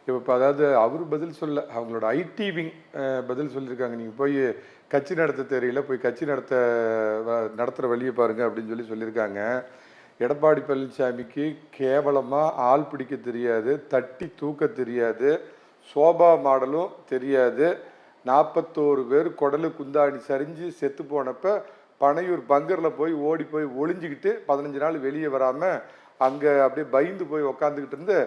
இப்போ அதாவது அவர் பதில் சொல்ல, அவங்களோட ஐடி விங் பதில் சொல்லியிருக்காங்க. நீங்கள் போய் கட்சி நடத்த தெரியல, போய் கட்சி நடத்துகிற வழியை பாருங்க அப்படின்னு சொல்லியிருக்காங்க. எடப்பாடி பழனிசாமிக்கு கேவலமாக ஆள் பிடிக்க தெரியாது, தட்டி தூக்க தெரியாது, சோபா மாடலும் தெரியாது. 41 பேர் குடலு குந்தாணி சரிஞ்சு செத்து போனப்போ பனையூர் பங்கரில் ஓடி போய் ஒளிஞ்சிக்கிட்டு 15 நாள் வெளியே வராமல் அங்கே அப்படியே பயந்து போய் உக்காந்துக்கிட்டு இருந்து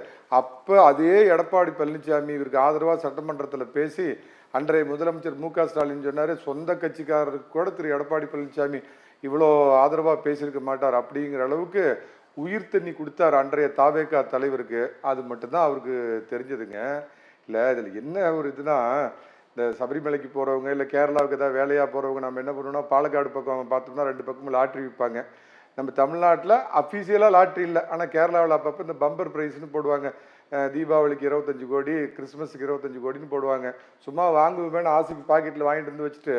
அப்போ அதே எடப்பாடி பழனிசாமி இவருக்கு ஆதரவாக சட்டமன்றத்தில் பேசி அன்றைய முதலமைச்சர் மு.க. ஸ்டாலின் சொன்னார், சொந்த கட்சிக்காரருக்கு கூட திரு எடப்பாடி பழனிசாமி இவ்வளோ ஆதரவாக பேசியிருக்க மாட்டார் அப்படிங்கிற அளவுக்கு உயிர் தண்ணி கொடுத்தார் அன்றைய தாவேகா தலைவருக்கு. அது மட்டும்தான் அவருக்கு தெரிஞ்சதுங்க. இல்லை இதில் என்ன ஒரு இதுனா, இந்த சபரிமலைக்கு போகிறவங்க இல்லை கேரளாவுக்கு ஏதாவது வேலையாக போகிறவங்க நம்ம என்ன பண்ணுவோம்னா, பாலக்காடு பக்கம் பார்த்தோம்னா 2 பக்கமும் லாட்ரி விற்பாங்க. நம்ம தமிழ்நாட்டில் அஃபீஷியலாக லாட்ரி இல்லை, ஆனால் கேரளாவில் அப்பப்போ இந்த பம்பர் ப்ரைஸ்னு போடுவாங்க. தீபாவளிக்கு 25 கோடி, கிறிஸ்மஸுக்கு 25 கோடின்னு போடுவாங்க. சும்மா வாங்குவேன்னு ஆசைக்கு பாக்கெட்டில் வாங்கிட்டு வந்து வச்சுட்டு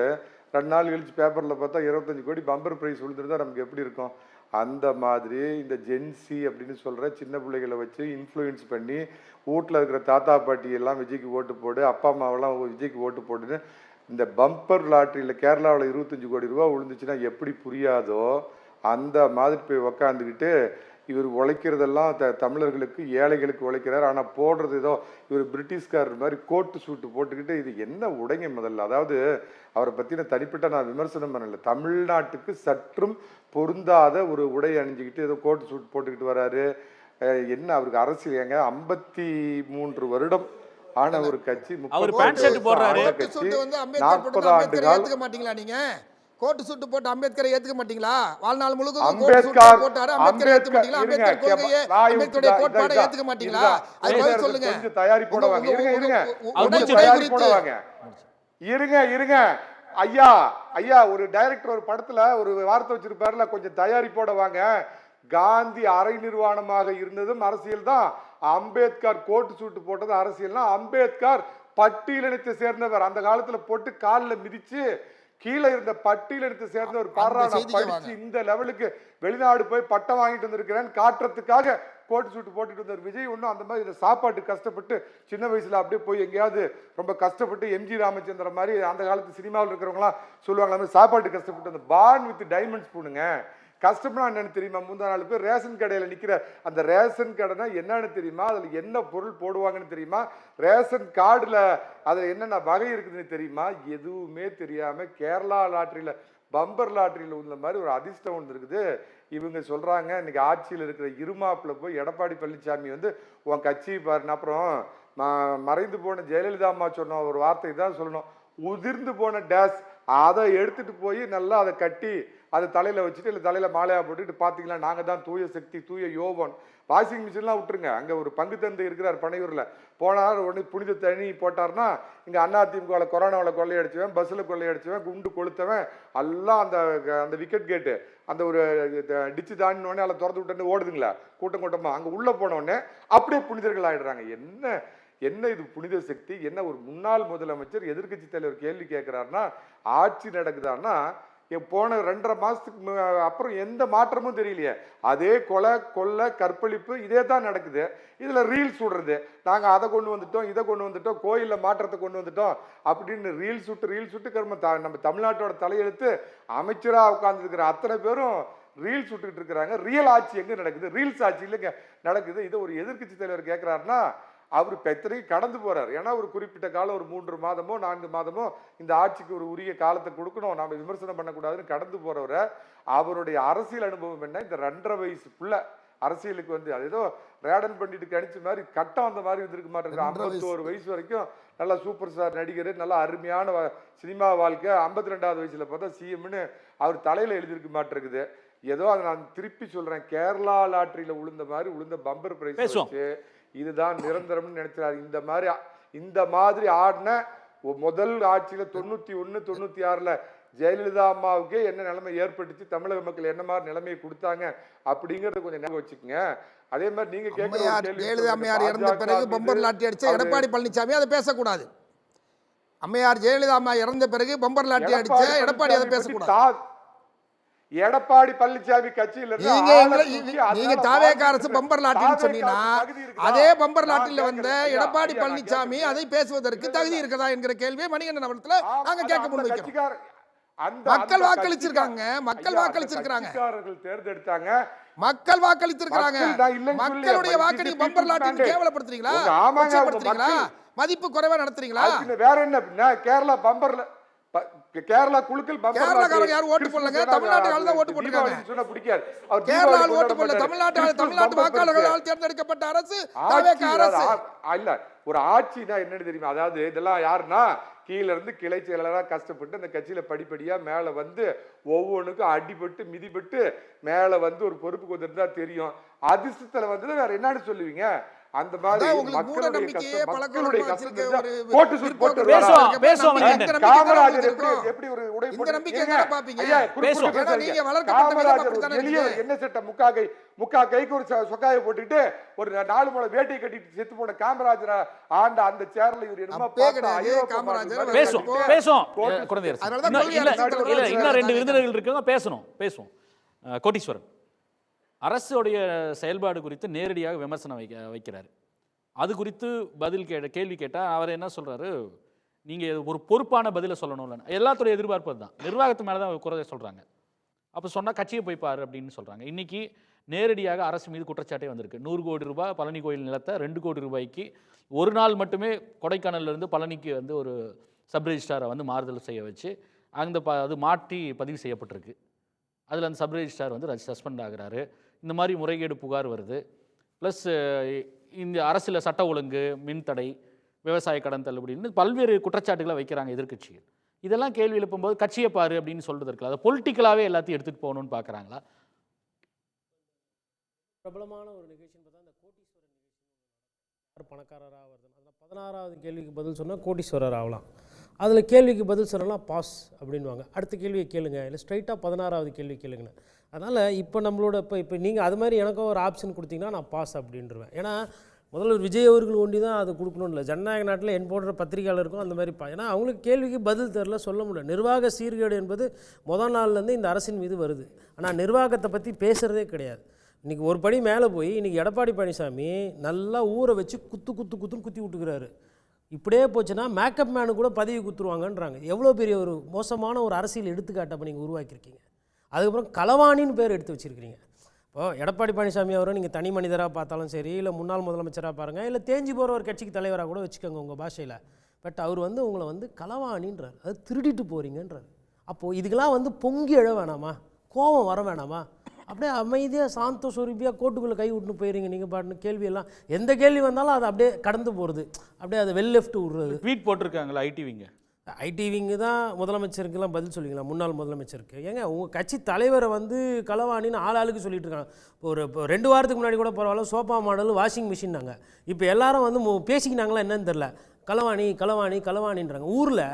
2 நாள் கழிச்சு பேப்பரில் பார்த்தா 25 கோடி பம்பர் ப்ரைஸ் விழுந்துருந்தா நமக்கு எப்படி இருக்கும்? அந்த மாதிரி இந்த ஜென்சி அப்படின்னு சொல்கிற சின்ன பிள்ளைகளை வச்சு இன்ஃப்ளூயன்ஸ் பண்ணி வீட்டில் இருக்கிற தாத்தா பாட்டி எல்லாம் விஜய்க்கு ஓட்டு போடு, அப்பா அம்மாவெல்லாம் விஜய்க்கு ஓட்டு போடுன்னு இந்த பம்பர் லாட்ரியில் கேரளாவில் 25 கோடி ரூபா விழுந்துச்சுன்னா எப்படி புரியாதோ அந்த மாதிரி போய் உக்காந்துக்கிட்டு இவர் உழைக்கிறதெல்லாம் தமிழர்களுக்கு ஏழைகளுக்கு உழைக்கிறார். ஆனால் போடுறது ஏதோ இவர் பிரிட்டிஷ்காரர் மாதிரி கோட்டு சூட்டு போட்டுக்கிட்டு இது என்ன உடைங்க முதல்ல. அதாவது அவரை பற்றின தனிப்பட்ட நான் விமர்சனம் பண்ணலை, தமிழ்நாட்டுக்கு சற்றும் பொருந்தாத ஒரு உடை அணிஞ்சிக்கிட்டு ஏதோ கோட்டு சூட் போட்டுக்கிட்டு வராரு. என்ன அவருக்கு அரசியல் ஏங்க 53 வருடம் ஆன ஒரு கட்சி, 40 ஆண்டு காலம் மாட்டீங்களா நீங்க? கோட்டு சூட்டு போட்டு அம்பேத்கரை ஏத்துக்க மாட்டீங்களா? வாழ்நாள் முழுக்க அம்பேத்கர் போட்டாரு, அம்பேத்கர் ஏத்துக்க மாட்டீங்களா? அம்பேத்கர் கொள்கையை அம்பேத்கருடைய கோட்பாடை ஏத்துக்க மாட்டீங்களா? அது பதில் சொல்லுங்க. கொஞ்சம் தயாரி போடுவாங்க. இருங்க ஐயா ஒரு டைரக்டர் ஒரு படத்துல ஒரு வார்த்தை வச்சிருப்பாருல, கொஞ்சம் தயாரி போடுவாங்க. காந்தி அரை நிர்வாணமாக இருந்ததும் அரசியல் தான், அம்பேத்கர் கோட்டு சூட்டு போட்டது அரசியல்னா அம்பேத்கர் பட்டியலினத்தை சேர்ந்தவர். அந்த காலத்துல போட்டு காலில் மிதிச்சு கீழே இருந்த பட்டியலினத்தை சேர்ந்த ஒரு பாராட்ட படிச்சு இந்த லெவலுக்கு வெளிநாடு போய் பட்டம் வாங்கிட்டு வந்திருக்கிறேன்னு காட்டுறதுக்காக கோட் சூட்டு போட்டுட்டு வந்தார். விஜய் ஒன்றும் அந்த மாதிரி இந்த சாப்பாட்டு கஷ்டப்பட்டு சின்ன வயசுல அப்படியே போய் எங்கேயாவது ரொம்ப கஷ்டப்பட்டு எம்ஜி ராமச்சந்திரன் மாதிரி அந்த காலத்து சினிமாவில் இருக்கிறவங்களாம் சொல்லுவாங்க, அந்த சாப்பாட்டு கஷ்டப்பட்டு அந்த பார்ன் வித் டைமண்ட் ஸ்பூனுங்க. கஷ்டம்னா என்னன்னு தெரியுமா? முந்தா நாலு பேர் ரேஷன் கடையில் நிற்கிற அந்த ரேஷன் கடைனா என்னன்னு தெரியுமா? அதில் என்ன பொருள் போடுவாங்கன்னு தெரியுமா? ரேஷன் கார்டில் அதில் என்னென்ன வகை இருக்குதுன்னு தெரியுமா? எதுவுமே தெரியாமல் கேரளா லாட்ரியில் பம்பர் லாட்ரியில் உள்ள மாதிரி ஒரு அதிர்ஷ்டம் ஒன்று இருக்குது. இவங்க சொல்கிறாங்க இன்னைக்கு ஆட்சியில் இருக்கிற இருமாப்பில் போய் எடப்பாடி பழனிசாமி வந்து உன் கட்சி பாருன்னு. அப்புறம் மறைந்து போன ஜெயலலிதா அம்மா சொன்ன ஒரு வார்த்தை தான் சொல்லணும், உதிர்ந்து போன டேஸ் அதை எடுத்துட்டு போய் நல்லா அதை கட்டி அதை தலையில் வச்சுட்டு இல்லை தலையில் மாலையாக போட்டுட்டு பார்த்தீங்களா நாங்கள் தான் தூய சக்தி தூய யோகன். வாஷிங் மிஷின்லாம் விட்டுருங்க, அங்கே ஒரு பங்கு தந்தை இருக்கிறார் பனையூரில், போனார் உடனே புனித தண்ணி போட்டார்னா இங்கே அதிமுகவில் கொரோனாவில் கொள்ளையடிச்சவன், பஸ்ஸில் கொள்ளையடிச்சவன், குண்டு கொளுத்தவன் எல்லாம் அந்த அந்த விக்கெட் கேட்டு அந்த ஒரு டிச்சு தாண்டினோடனே அதில் திறந்து விட்டு ஓடுதுங்களா கூட்டம் கூட்டமாக, அங்கே உள்ளே போனோடனே அப்படியே புனிதர்கள் ஆகிடுறாங்க. என்ன இது புனித சக்தி? என்ன ஒரு முன்னாள் முதலமைச்சர் எதிர்கட்சி தலைவர் கேள்வி கேட்கிறாருன்னா ஆட்சி நடக்குதான்னா போன 2.5 மாசத்துக்கு அப்புறம் எந்த மாற்றமும் தெரியலையே. அதே கொலை கொள்ளை கற்பழிப்பு இதே தான் நடக்குது. இதுல ரீல்ஸ் விடுறது, நாங்க அதை கொண்டு வந்துட்டோம் இதை கொண்டு வந்துட்டோம் கோயிலில் மாற்றத்தை கொண்டு வந்துட்டோம் அப்படின்னு ரீல்ஸ் விட்டு நம்ம தமிழ்நாட்டோட தலையெழுத்து அமைச்சராக உட்கார்ந்துருக்கிற அத்தனை பேரும் ரீல்ஸ் விட்டுக்கிட்டு இருக்கிறாங்க. ரியல் ஆட்சி எங்க நடக்குது? ரீல்ஸ் ஆட்சி இல்லைங்க நடக்குது. இதை ஒரு எதிர்கட்சி தலைவர் கேட்கிறாருன்னா அவர் பெத்தனைக்கு கடந்து போறாரு. ஏன்னா ஒரு குறிப்பிட்ட காலம் ஒரு 3 மாதமோ 4 மாதமோ இந்த ஆட்சிக்கு ஒரு உரிய காலத்தை கொடுக்கணும், நாம விமர்சனம் பண்ணக்கூடாதுன்னு கடந்து போறவரை அவருடைய அரசியல் அனுபவம் என்ன? இந்த 2.5 வயசு புள்ள அரசியலுக்கு வந்து அது ஏதோ ரேடன் பண்ணிட்டு கணிச்ச மாதிரி கட்டம் அந்த மாதிரி இருந்திருக்க மாட்டேங்குது. 51 வயசு வரைக்கும் நல்லா சூப்பர் ஸ்டார் நடிகர், நல்லா அருமையான சினிமா வாழ்க்கை. 52வது வயசுல பார்த்தா சிஎம்னு அவர் தலையில எழுதியிருக்க மாட்டேங்குது. ஏதோ அதை நான் திருப்பி சொல்றேன், கேரளா லாட்டரியில உளுந்த பம்பர் பிரைஸ் வச்சு இதுதான் நிரந்தரம்னு நினைச்சாரு. இந்த மாதிரி ஆடின முதல் ஆட்சியில 91 96ல ஜெயலலிதா அம்மாவுக்கே என்ன நிலைமை ஏற்பட்டுச்சு, தமிழக மக்கள் என்ன மாதிரி நிலைமையை கொடுத்தாங்க அப்படிங்கறத கொஞ்சம் ஞாபகம் வச்சுக்கோங்க. அதே மாதிரி நீங்க ஜெயலலிதா அம்மையார் இறந்த பிறகு பம்பர் லாட்டி அடிச்ச எடப்பாடி பழனிசாமி அதை பேசக்கூடாது. அம்மையார் ஜெயலலிதா அம்மா இறந்த பிறகு பம்பர் லாட்டி அடிச்ச எடப்பாடி அதை பேசக்கூடாது. எடப்பாடி பழனிசாமி கட்சியில நீங்க தாவேக அரசு பம்பர் லாட்டின்னு சொன்னீங்கன்னா அதே பம்பர் லாட்டில வந்த எடப்பாடி பழனிசாமி அதை பேசுவதற்கு தகுதி இருக்கதா என்கிற கேள்வியை மணிகண்டன் அவர்கள நாங்க கேட்க முன்வைக்கிறோம். மக்கள் வாக்களிச்சிருக்காங்க, தேர்ந்தெடுத்தாங்க, மக்கள் வாக்களித்திருக்காங்க. மக்களுடைய வாக்கு பம்பர் லாட்டின்னு கேவலப்படுத்துறீங்களா? மதிப்பு குறைவா நடத்துறீங்களா? வேற என்ன? கேரளா பம்பர்ல கேரளா குழுக்கள் கேரளாக்காரங்க யாரும் ஓட்டு போடலங்க, தமிழ்நாட்டுல ஓட்டு போட்டுருக்காங்க. சொன்னா பிடிக்காது. கேரளால ஓட்டு போடல, தமிழ்நாட்டு வாக்காளர்களால் தேர்ந்தெடுக்கப்பட்ட அரசு தாவேக அரசு. இல்ல ஒரு ஆட்சினா என்னன்னு தெரியுமா? அதாவது இதெல்லாம் யாருன்னா கீழ இருந்து கிளை செயலரா கஷ்டப்பட்டு அந்த கட்சியில படிப்படியா மேல வந்து ஒவ்வொன்றுக்கும் அடிபட்டு மிதிபட்டு மேல வந்து ஒரு பொறுப்புக்கு வந்துருந்தா தெரியும். அதிர்ஷ்டத்துல வந்து வேற என்னன்னு சொல்லுவீங்க? அந்த மாதிரி மக்களுடைய கஷ்டம் காமராஜர் எப்படி ஒரு உடை என்ன சட்டம் முக்கா கைக்கு ஒரு சொக்காயை போட்டுட்டு ஒரு 4 முளை வேட்டை கட்டிட்டு செத்து போன காமராஜர் ஆண்ட அந்த சேர்ல இவர் என்னமா இன்னும் 2 விருந்தினர்கள் இருக்காங்க, பேசணும். கோட்டீஸ்வரன் அரசுடைய செயல்பாடு குறித்து நேரடியாக விமர்சனம் வைக்கிறார். அது குறித்து கேள்வி கேட்டால் அவர் என்ன சொல்கிறாரு, நீங்கள் ஒரு பொறுப்பான பதிலை சொல்லணும்ல. எல்லாத்துடைய எதிர்பார்ப்பு தான், நிர்வாகத்து மேலே தான் குறை சொல்கிறாங்க. அப்போ சொன்னால் கட்சியை போய் பாரு அப்படின்னு சொல்கிறாங்க. இன்றைக்கி நேரடியாக அரசு மீது குற்றச்சாட்டே வந்திருக்கு. 100 கோடி ரூபாய் பழனி கோயில் நிலத்தை 2 கோடி ரூபாய்க்கு ஒரு நாள் மட்டுமே கொடைக்கானல்லேருந்து பழனிக்கு வந்து ஒரு சப் ரெஜிஸ்ட்ராரை வந்து மாறுதல் செய்ய வச்சு அது மாற்றி பதிவு செய்யப்பட்டிருக்கு. அதில் அந்த சப் ரெஜிஸ்ட்ரார் வந்து சஸ்பெண்ட் ஆகிறாரு. இந்த மாதிரி முறைகேடு புகார் வருது. ப்ளஸ் இந்த அரசியல் சட்ட ஒழுங்கு, மின்தடை, விவசாய கடன் தள்ளுபடின்னு பல்வேறு குற்றச்சாட்டுகளை வைக்கிறாங்க எதிர்க்கட்சிகள். இதெல்லாம் கேள்வி எழுப்பும்போது கட்சியை பாரு அப்படின்னு சொல்றது இருக்குல்ல, அதை பொலிட்டிக்கலாகவே எல்லாத்தையும் எடுத்துகிட்டு போகணும்னு பார்க்குறாங்களா? பிரபலமான ஒரு நிகழ்ச்சின்னு பார்த்தா அந்த கோட்டீஸ்வரர் நிகழ்ச்சி, பணக்காரராக வருது. அதில் 16வது கேள்விக்கு பதில் சொன்னால் கோட்டீஸ்வரர் ஆகலாம். அதில் கேள்விக்கு பதில் சொல்லலாம் பாஸ் அப்படின்வாங்க. அடுத்த கேள்வியை கேளுங்க, இல்லை ஸ்ட்ரைட்டாக 16வது கேள்வி கேளுங்கன்னு. அதனால் இப்போ நம்மளோட இப்போ நீங்கள் அது மாதிரி எனக்கும் ஒரு ஆப்ஷன் கொடுத்தீங்கன்னா நான் பாஸ் அப்படின்ட்டுருவேன். ஏன்னா முதல்வர் விஜய் அவர்கள் ஒண்டி தான் அது கொடுக்கணும்னு இல்லை, ஜனநாயக நாட்டில் என் போன்ற பத்திரிகையாளருக்கும் அந்த மாதிரி ஏன்னா அவங்களுக்கு கேள்விக்கு பதில் தெரில, சொல்ல முடியல. நிர்வாக சீர்கேடு என்பது முதல் நாள்லேருந்து இந்த அரசின் மீது வருது. ஆனால் நிர்வாகத்தை பற்றி பேசுகிறதே கிடையாது. இன்றைக்கி ஒரு படி மேலே போய் இன்றைக்கி எடப்பாடி பழனிசாமி நல்லா ஊரை வச்சு குத்துன்னு குத்தி விட்டுக்கிறாரு. இப்படியே போச்சுன்னா மேக்கப் மேனு கூட பதவி குத்துருவாங்கன்றாங்க. எவ்வளோ பெரிய ஒரு மோசமான ஒரு அரசியல் எடுத்துக்காட்டை அப்போ நீங்கள் உருவாக்கியிருக்கீங்க. அதுக்கப்புறம் களவாணின்னு பேர் எடுத்து வச்சுருக்கிறீங்க. இப்போது எடப்பாடி பழனிசாமி அவரை நீங்கள் தனி மனிதராக பார்த்தாலும் சரி, இல்லை முன்னாள் முதலமைச்சராக பாருங்கள், இல்லை தேஞ்சி போகிற ஒரு கட்சிக்கு தலைவராக கூட வச்சுக்கோங்க உங்கள் பாஷையில். பட் அவர் உங்களை களவாணின்றார், அது திருடிட்டு போகிறீங்கன்றார். அப்போது இதுக்கெல்லாம் பொங்கி எழ வேணாமா, கோபம் வர வேணாமா? அப்படியே அமைதியாக சாந்த சொருப்பியாக கோட்டுக்குள்ளே கை விட்டுன்னு போயிடுறீங்க நீங்கள் பாட்டுன்னு. கேள்வியெல்லாம் எந்த கேள்வி வந்தாலும் அதை அப்படியே கடந்து போகிறது, அப்படியே அதை லெஃப்ட் விடுறது. ட்வீட் போட்டிருக்காங்களா ஐடிவிங்க தான் முதலமைச்சருக்கெல்லாம் பதில் சொல்லிங்களா, முன்னாள் முதலமைச்சருக்கு? ஏங்க உங்கள் கட்சி தலைவரை களவாணின்னு ஆளுக்கு சொல்லிட்டு இருக்காங்க. இப்போ 2 வாரத்துக்கு முன்னாடி கூட பரவாயில்ல, சோஃபா மாடல் வாஷிங் மிஷின்னாங்க. இப்போ எல்லாரும் பேசிக்கினாங்களா என்னன்னு தெரில, களவாணின்றாங்க. ஊரில்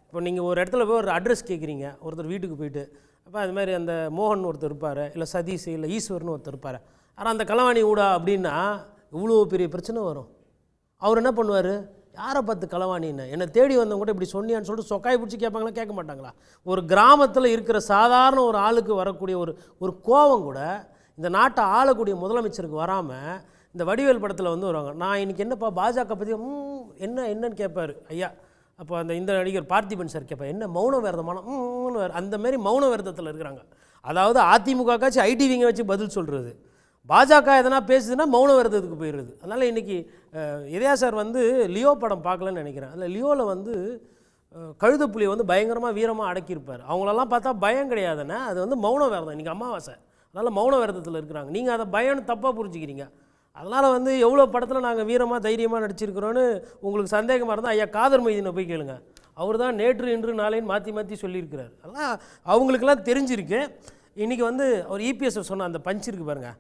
இப்போ நீங்கள் ஒரு இடத்துல போய் ஒரு அட்ரஸ் கேட்குறீங்க, ஒருத்தர் வீட்டுக்கு போயிட்டு, அப்போ அது மாதிரி அந்த மோகன் ஒருத்தர் இருப்பார், இல்லை சதீஷ், இல்லை ஈஸ்வர்னு ஒருத்தர் இருப்பார். ஆனால் அந்த களவாணி ஊடா அப்படின்னா இவ்வளோ பெரிய பிரச்சனை வரும். அவர் என்ன பண்ணுவார், யாரை பார்த்து களவாணின்னு, என்னை தேடி வந்தவங்க கூட இப்படி சொன்னியான்னு சொல்லிட்டு சொக்காய் பிடிச்சி கேட்பாங்களா, கேட்க மாட்டாங்களா? ஒரு கிராமத்தில் இருக்கிற சாதாரண ஒரு ஆளுக்கு வரக்கூடிய ஒரு கோபம் கூட இந்த நாட்டை ஆளக்கூடிய முதலமைச்சருக்கு வராமல் இந்த வடிவேல் படத்தில் வருவாங்க. நான் இன்றைக்கி என்னப்பா பாஜக பற்றி என்னன்னு கேட்பார் ஐயா. அப்போ இந்த நடிகர் பார்த்திபன் சார் கேட்பார், என்ன மௌன விரதமான அந்த மாதிரி மௌன விரதத்தில் இருக்கிறாங்க. அதாவது அதிமுக காட்சி ஐடிவிங்க வச்சு பதில் சொல்கிறது, பாஜக எதனா பேசுதுன்னா மௌன விரதத்துக்கு போயிடுறது. அதனால் இன்றைக்கி இதயா சார் லியோ படம் பார்க்கலன்னு நினைக்கிறேன். அதில் லியோவில் கழுதப்புலியை பயங்கரமாக வீரமாக அடக்கியிருப்பார். அவங்களெல்லாம் பார்த்தா பயம் கிடையாதுன்னா அது மௌன விரதம். இன்றைக்கி அமாவாசை, அதனால் மௌன விரதத்தில் இருக்கிறாங்க. நீங்கள் அதை பயம்னு தப்பாக புரிஞ்சுக்கிறீங்க. அதனால் எவ்வளோ படத்தில் நாங்கள் வீரமாக தைரியமாக நடிச்சிருக்கிறோன்னு உங்களுக்கு சந்தேகமாக இருந்தால் ஐயா காதர் மைதீனை போய் கேளுங்க. அவர் தான் நேற்று இன்று நாளைன்னு மாற்றி சொல்லியிருக்கிறார். அதெல்லாம் அவங்களுக்கெல்லாம் தெரிஞ்சிருக்கு. இன்றைக்கி அவர் இபிஎஸ் சொன்ன அந்த பஞ்ச் இருக்குது பாருங்கள்,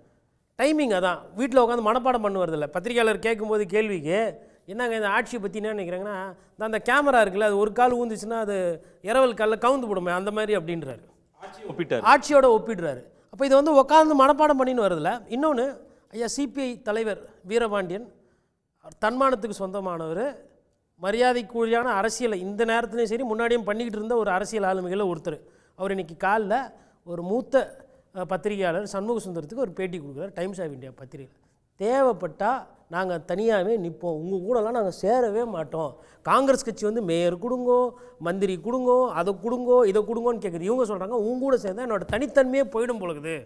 டைமிங் அதான். வீட்டில் உட்காந்து மனப்பாடம் பண்ணுவதில்லை. பத்திரிகையாளர் கேட்கும்போது கேள்விக்கு என்னங்க இந்த ஆட்சியை பற்றி என்ன நினைக்கிறாங்கன்னா, அந்த கேமரா இருக்குல்ல, அது ஒரு கால் ஊந்துச்சுன்னா அது இரவல் காலில் கவுந்து போடுமே அந்த மாதிரி அப்படின்றாரு. ஆட்சியோட ஒப்பிடுறாரு. அப்போ இதை உட்காந்து மனப்பாடம் பண்ணின்னு வரதில்ல. இன்னொன்று, ஐயா சிபிஐ தலைவர் வீரபாண்டியன் தன்மானத்துக்கு சொந்தமானவர், மரியாதைக்குரியான அரசியலை இந்த நேரத்துலையும் சரி முன்னாடியும் பண்ணிக்கிட்டு இருந்த ஒரு அரசியல் ஆளுமைகளில் ஒருத்தர். அவர் இன்றைக்கி காலில் ஒரு மூத்த பத்திரிகையாளர் சண்முக சுந்தரத்துக்கு ஒரு பேட்டி கொடுக்குறார் டைம்ஸ் ஆஃப் இந்தியா பத்திரிகையில். தேவைப்பட்டால் நாங்கள் தனியாகவே நிற்போம், உங்கள் கூடலாம் நாங்கள் சேரவே மாட்டோம். காங்கிரஸ் கட்சி மேயர் கொடுங்கோ, மந்திரி கொடுங்கோ, அதை கொடுங்கோ, இதை கொடுங்கோன்னு கேட்குது. இவங்க சொல்கிறாங்க உங்க கூட சேர்ந்தால் என்னோடய தனித்தன்மையே போயிடும் பொழுது,